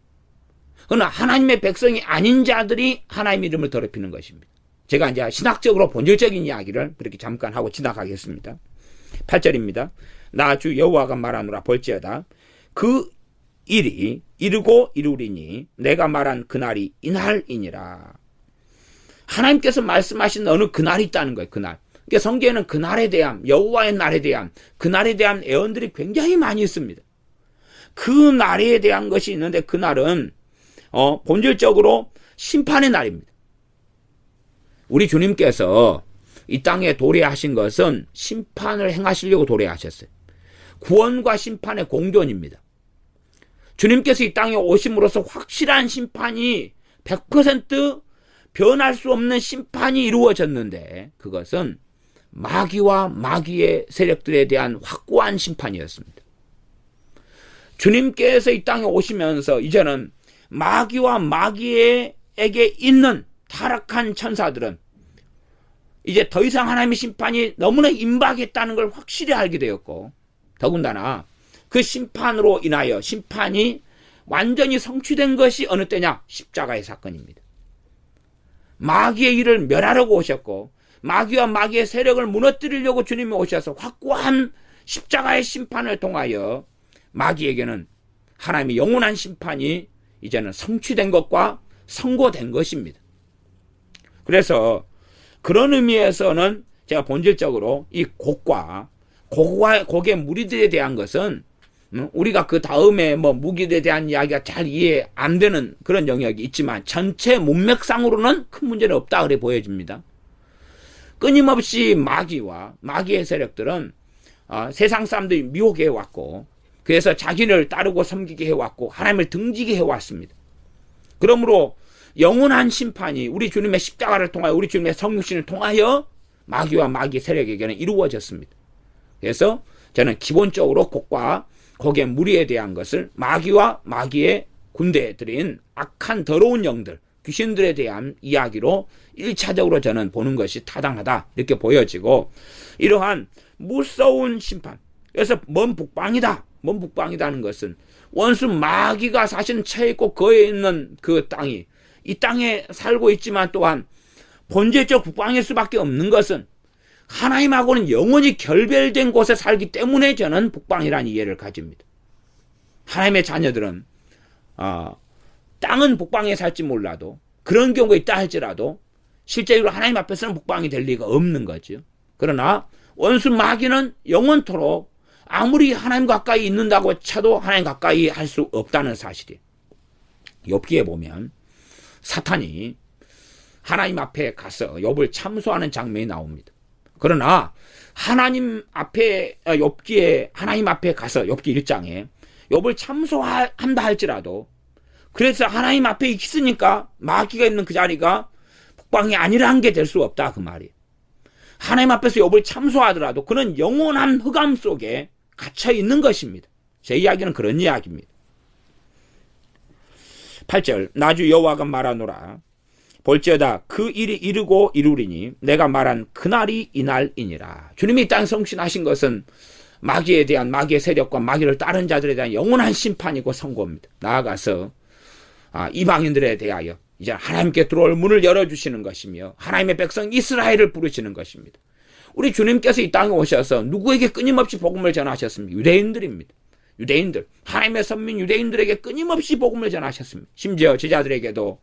그러나 하나님의 백성이 아닌 자들이 하나님의 이름을 더럽히는 것입니다. 제가 이제 신학적으로 본질적인 이야기를 그렇게 잠깐 하고 지나가겠습니다. 8절입니다. 나 주 여호와가 말하노라 볼지어다. 그 일이 이르고 이루리니 내가 말한 그날이 이날이니라. 하나님께서 말씀하신 어느 그날이 있다는 거예요. 그날. 그러니까 성경에는 그날에 대한, 여호와의 날에 대한, 그날에 대한 예언들이 굉장히 많이 있습니다. 그 날에 대한 것이 있는데 그날은 본질적으로 심판의 날입니다. 우리 주님께서 이 땅에 도래하신 것은 심판을 행하시려고 도래하셨어요. 구원과 심판의 공존입니다. 주님께서 이 땅에 오심으로써 확실한 심판이 100% 변할 수 없는 심판이 이루어졌는데 그것은 마귀와 마귀의 세력들에 대한 확고한 심판이었습니다. 주님께서 이 땅에 오시면서 이제는 마귀와 마귀에게 있는 타락한 천사들은 이제 더 이상 하나님의 심판이 너무나 임박했다는 걸 확실히 알게 되었고 더군다나 그 심판으로 인하여 심판이 완전히 성취된 것이 어느 때냐? 십자가의 사건입니다. 마귀의 일을 멸하려고 오셨고 마귀와 마귀의 세력을 무너뜨리려고 주님이 오셔서 확고한 십자가의 심판을 통하여 마귀에게는 하나님의 영원한 심판이 이제는 성취된 것과 선고된 것입니다. 그래서 그런 의미에서는 제가 본질적으로 이 곡의 무리들에 대한 것은 우리가 그 다음에 뭐 무기들에 대한 이야기가 잘 이해 안 되는 그런 영역이 있지만 전체 문맥상으로는 큰 문제는 없다 그래 보여집니다. 끊임없이 마귀와 마귀의 세력들은 세상 사람들이 미혹해 왔고 그래서 자기를 따르고 섬기게 해왔고 하나님을 등지게 해왔습니다. 그러므로 영원한 심판이 우리 주님의 십자가를 통하여 우리 주님의 성육신을 통하여 마귀와 마귀 세력에게는 이루어졌습니다. 그래서 저는 기본적으로 곡의 무리에 대한 것을 마귀와 마귀의 군대들인 악한 더러운 영들, 귀신들에 대한 이야기로 1차적으로 저는 보는 것이 타당하다 이렇게 보여지고 이러한 무서운 심판, 그래서 먼 북방이다는 것은 원수 마귀가 사실은 처해 있고 거해 있는 그 땅이 이 땅에 살고 있지만 또한 본질적 북방일 수밖에 없는 것은 하나님하고는 영원히 결별된 곳에 살기 때문에 저는 북방이라는 이해를 가집니다. 하나님의 자녀들은 땅은 북방에 살지 몰라도 그런 경우가 있다 할지라도 실제로 하나님 앞에서는 북방이 될 리가 없는 거죠. 그러나 원수 마귀는 영원토록 아무리 하나님 가까이 있는다고 쳐도 하나님 가까이 할 수 없다는 사실이에요. 욥기에 보면 사탄이 하나님 앞에 가서 욥을 참소하는 장면이 나옵니다. 그러나 하나님 앞에 욥기에 하나님 앞에 가서 욥기 1장에 욥을 참소한다 할지라도 그래서 하나님 앞에 있으니까 마귀가 있는 그 자리가 북방이 아니라는 게 될 수 없다 그 말이에요. 하나님 앞에서 욥을 참소하더라도 그는 영원한 흑암 속에 갇혀 있는 것입니다. 제 이야기는 그런 이야기입니다. 8절 나주 여호와가 말하노라 볼지어다 그 일이 이르고 이루리니 내가 말한 그날이 이날이니라. 주님이 이 땅에 성신하신 것은 마귀에 대한 마귀의 세력과 마귀를 따른 자들에 대한 영원한 심판이고 선고입니다. 나아가서 이방인들에 대하여 이제 하나님께 들어올 문을 열어주시는 것이며 하나님의 백성 이스라엘을 부르시는 것입니다. 우리 주님께서 이 땅에 오셔서 누구에게 끊임없이 복음을 전하셨습니까? 유대인들입니다. 유대인들, 하나님의 선민 유대인들에게 끊임없이 복음을 전하셨습니다. 심지어 제자들에게도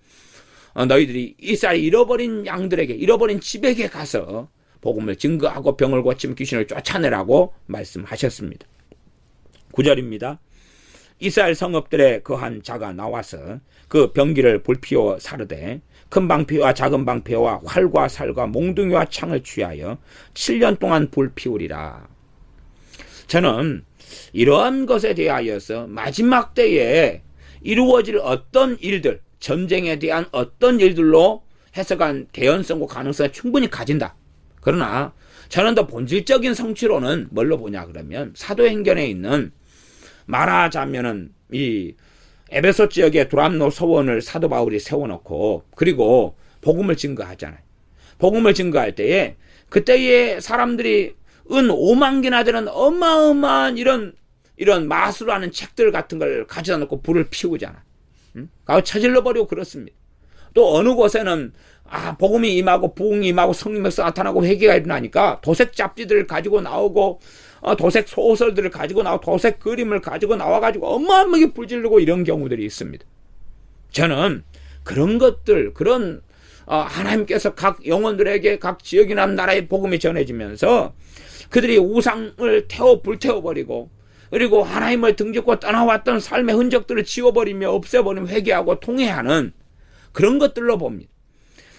너희들이 이스라엘 잃어버린 양들에게 잃어버린 집에게 가서 복음을 증거하고 병을 고치며 귀신을 쫓아내라고 말씀하셨습니다. 9절입니다. 이스라엘 성읍들에 거한 자가 나와서 그 병기를 불피워 사르되 큰 방패와 작은 방패와 활과 살과 몽둥이와 창을 취하여 7년 동안 불피우리라. 저는 이러한 것에 대하여서 마지막 때에 이루어질 어떤 일들, 전쟁에 대한 어떤 일들로 해석한 개연성과 가능성을 충분히 가진다. 그러나 저는 더 본질적인 성취로는 뭘로 보냐 그러면 사도행전에 있는 말하자면은 이 에베소 지역에 두람노 서원을 사도 바울이 세워놓고 그리고 복음을 증거하잖아요. 복음을 증거할 때에 그때의 사람들이 은 5만 개나 되는 어마어마한 이런 마술하는 책들 같은 걸 가져다 놓고 불을 피우잖아. 가서 쳐질러 버리고 그렇습니다. 또 어느 곳에는 복음이 임하고 부흥이 임하고 성령께서 나타나고 회개가 일어나니까 도색 잡지들을 가지고 나오고 도색 소설들을 가지고 나오고 도색 그림을 가지고 나와가지고 어마어마하게 불지르고 이런 경우들이 있습니다. 저는 그런 것들 그런 하나님께서 각 영혼들에게 각 지역이나 나라의 복음이 전해지면서 그들이 우상을 불태워버리고 그리고 하나님을 등짓고 떠나왔던 삶의 흔적들을 지워버리며 없애버리며 회개하고 통회하는 그런 것들로 봅니다.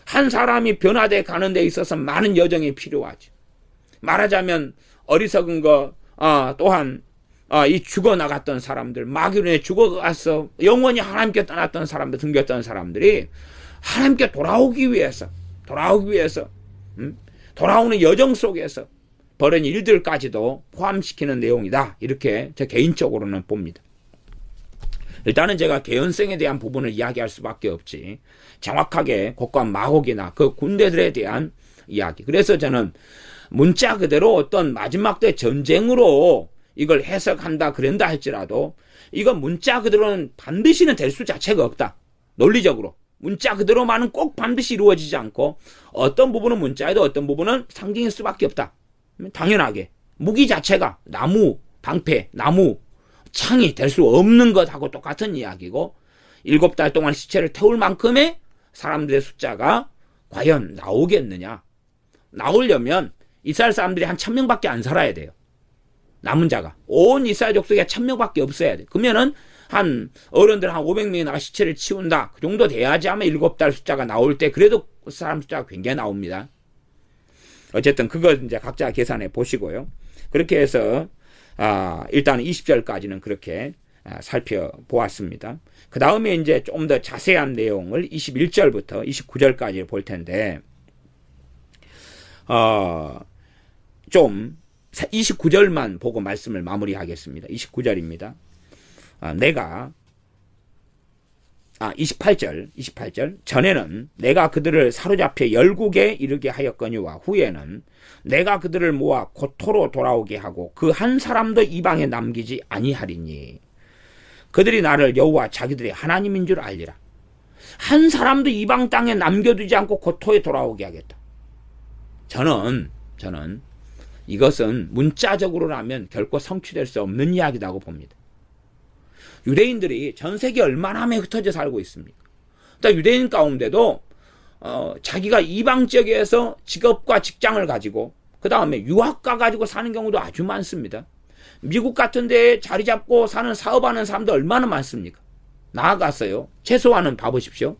한 사람이 변화돼 가는 데 있어서 많은 여정이 필요하죠. 말하자면 어리석은 거 또한 이 죽어나갔던 사람들 마귀로 인해 죽어가서 영원히 하나님께 떠났던 사람들 등겼던 사람들이 하나님께 돌아오기 위해서 돌아오는 여정 속에서 벌인 일들까지도 포함시키는 내용이다. 이렇게 저 개인적으로는 봅니다. 일단은 제가 개연성에 대한 부분을 이야기할 수밖에 없지 정확하게 곡과 마곡이나 그 군대들에 대한 이야기. 그래서 저는 문자 그대로 어떤 마지막 때 전쟁으로 이걸 해석한다 그런다 할지라도 이건 문자 그대로는 반드시는 될 수 자체가 없다. 논리적으로 문자 그대로만은 꼭 반드시 이루어지지 않고 어떤 부분은 문자에도 어떤 부분은 상징일 수밖에 없다. 당연하게 무기 자체가 나무, 방패, 나무, 창이 될 수 없는 것하고 똑같은 이야기고 7달 동안 시체를 태울 만큼의 사람들의 숫자가 과연 나오겠느냐. 나오려면 이스라엘 사람들이 한 1000명밖에 안 살아야 돼요. 남은 자가. 온 이스라엘 족속에 1000명밖에 없어야 돼. 그러면은 한 어른들 한 500명이 나가 시체를 치운다. 그 정도 돼야지 아마 7달 숫자가 나올 때 그래도 그 사람 숫자가 굉장히 나옵니다. 어쨌든 그거 이제 각자 계산해 보시고요. 그렇게 해서 일단 20절까지는 그렇게 살펴보았습니다. 그 다음에 이제 좀 더 자세한 내용을 21절부터 29절까지 볼 텐데 좀 29절만 보고 말씀을 마무리하겠습니다. 29절입니다. 28절. 전에는 내가 그들을 사로잡혀 열국에 이르게 하였거니와 후에는 내가 그들을 모아 고토로 돌아오게 하고 그 한 사람도 이방에 남기지 아니하리니 그들이 나를 여호와 자기들의 하나님인 줄 알리라. 한 사람도 이방 땅에 남겨두지 않고 고토에 돌아오게 하겠다. 저는 이것은 문자적으로라면 결코 성취될 수 없는 이야기라고 봅니다. 유대인들이 전 세계 얼마나 흩어져 살고 있습니까? 또 유대인 가운데도 자기가 이방 지역에서 직업과 직장을 가지고 그 다음에 유학 가가지고 사는 경우도 아주 많습니다. 미국 같은 데에 자리 잡고 사는 사업하는 사람도 얼마나 많습니까? 나아가서요. 최소한은 봐보십시오.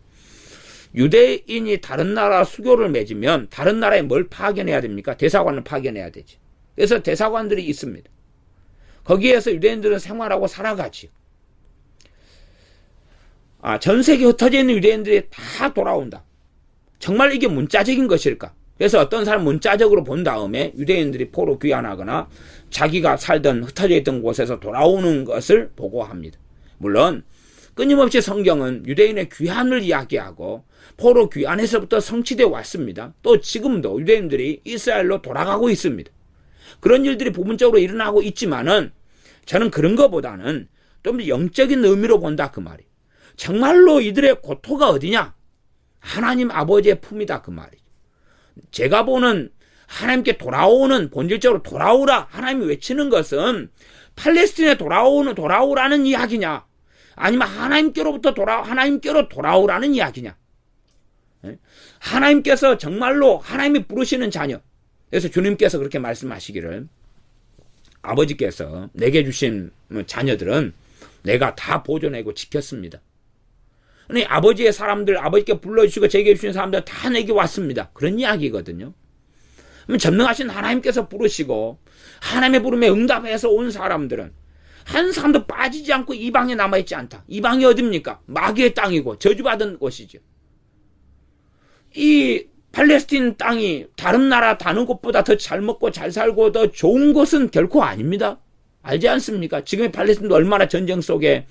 유대인이 다른 나라 수교를 맺으면 다른 나라에 뭘 파견해야 됩니까? 대사관을 파견해야 되지. 그래서 대사관들이 있습니다. 거기에서 유대인들은 생활하고 살아가지요. 전 세계 흩어져 있는 유대인들이 다 돌아온다. 정말 이게 문자적인 것일까? 그래서 어떤 사람 문자적으로 본 다음에 유대인들이 포로 귀환하거나 자기가 살던 흩어져 있던 곳에서 돌아오는 것을 보고합니다. 물론 끊임없이 성경은 유대인의 귀환을 이야기하고 포로 귀환에서부터 성취되어 왔습니다. 또 지금도 유대인들이 이스라엘로 돌아가고 있습니다. 그런 일들이 부분적으로 일어나고 있지만은 저는 그런 것보다는 좀 영적인 의미로 본다 그 말이에요. 정말로 이들의 고토가 어디냐? 하나님 아버지의 품이다 그 말이죠. 제가 보는 하나님께 돌아오는, 본질적으로 돌아오라 하나님이 외치는 것은 팔레스틴에 돌아오라는 이야기냐, 아니면 하나님께로부터 하나님께로 돌아오라는 이야기냐. 하나님께서 정말로 하나님이 부르시는 자녀. 그래서 주님께서 그렇게 말씀하시기를, 아버지께서 내게 주신 자녀들은 내가 다 보존하고 지켰습니다. 아니, 아버지의 사람들, 아버지께 불러주시고 제게 주신 사람들 다 내게 왔습니다. 그런 이야기거든요. 전능하신 하나님께서 부르시고 하나님의 부름에 응답해서 온 사람들은 한 사람도 빠지지 않고 이방에 남아있지 않다. 이방이 어딥니까? 마귀의 땅이고 저주받은 곳이죠. 이 팔레스틴 땅이 다른 나라 다른 곳보다 더 잘 먹고 잘 살고 더 좋은 곳은 결코 아닙니다. 알지 않습니까? 지금의 팔레스틴도 얼마나 전쟁 속에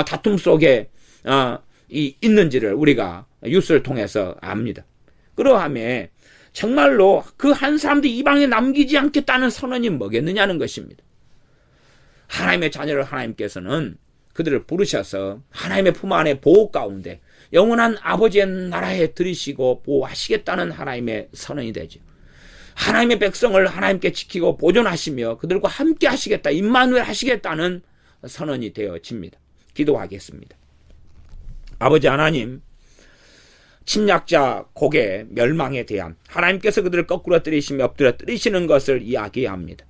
다툼 속에 있는지를 우리가 뉴스를 통해서 압니다. 그러함에 정말로 그 한 사람도 이방에 남기지 않겠다는 선언이 뭐겠느냐는 것입니다. 하나님의 자녀를 하나님께서는 그들을 부르셔서 하나님의 품 안에 보호 가운데 영원한 아버지의 나라에 들이시고 보호하시겠다는 하나님의 선언이 되죠. 하나님의 백성을 하나님께 지키고 보존하시며 그들과 함께 하시겠다, 임마누엘 하시겠다는 선언이 되어집니다. 기도하겠습니다. 아버지 하나님, 침략자 곡의 멸망에 대한 하나님께서 그들을 거꾸로 때리시며 엎드려 때리시는 것을 이야기합니다.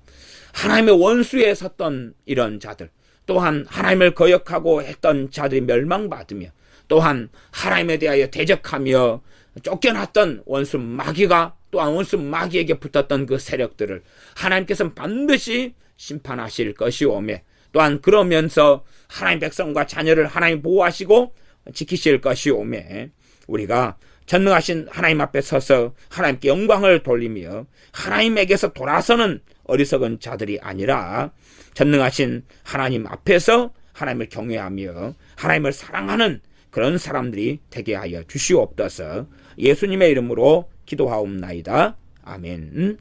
하나님의 원수에 섰던 이런 자들, 또한 하나님을 거역하고 했던 자들이 멸망받으며, 또한 하나님에 대하여 대적하며 쫓겨났던 원수 마귀가 또한 원수 마귀에게 붙었던 그 세력들을 하나님께서는 반드시 심판하실 것이오매, 또한 그러면서 하나님 백성과 자녀를 하나님 보호하시고 지키실 것이오매, 우리가 전능하신 하나님 앞에 서서 하나님께 영광을 돌리며 하나님에게서 돌아서는 어리석은 자들이 아니라 전능하신 하나님 앞에서 하나님을 경외하며 하나님을 사랑하는 그런 사람들이 되게 하여 주시옵소서. 예수님의 이름으로 기도하옵나이다. 아멘.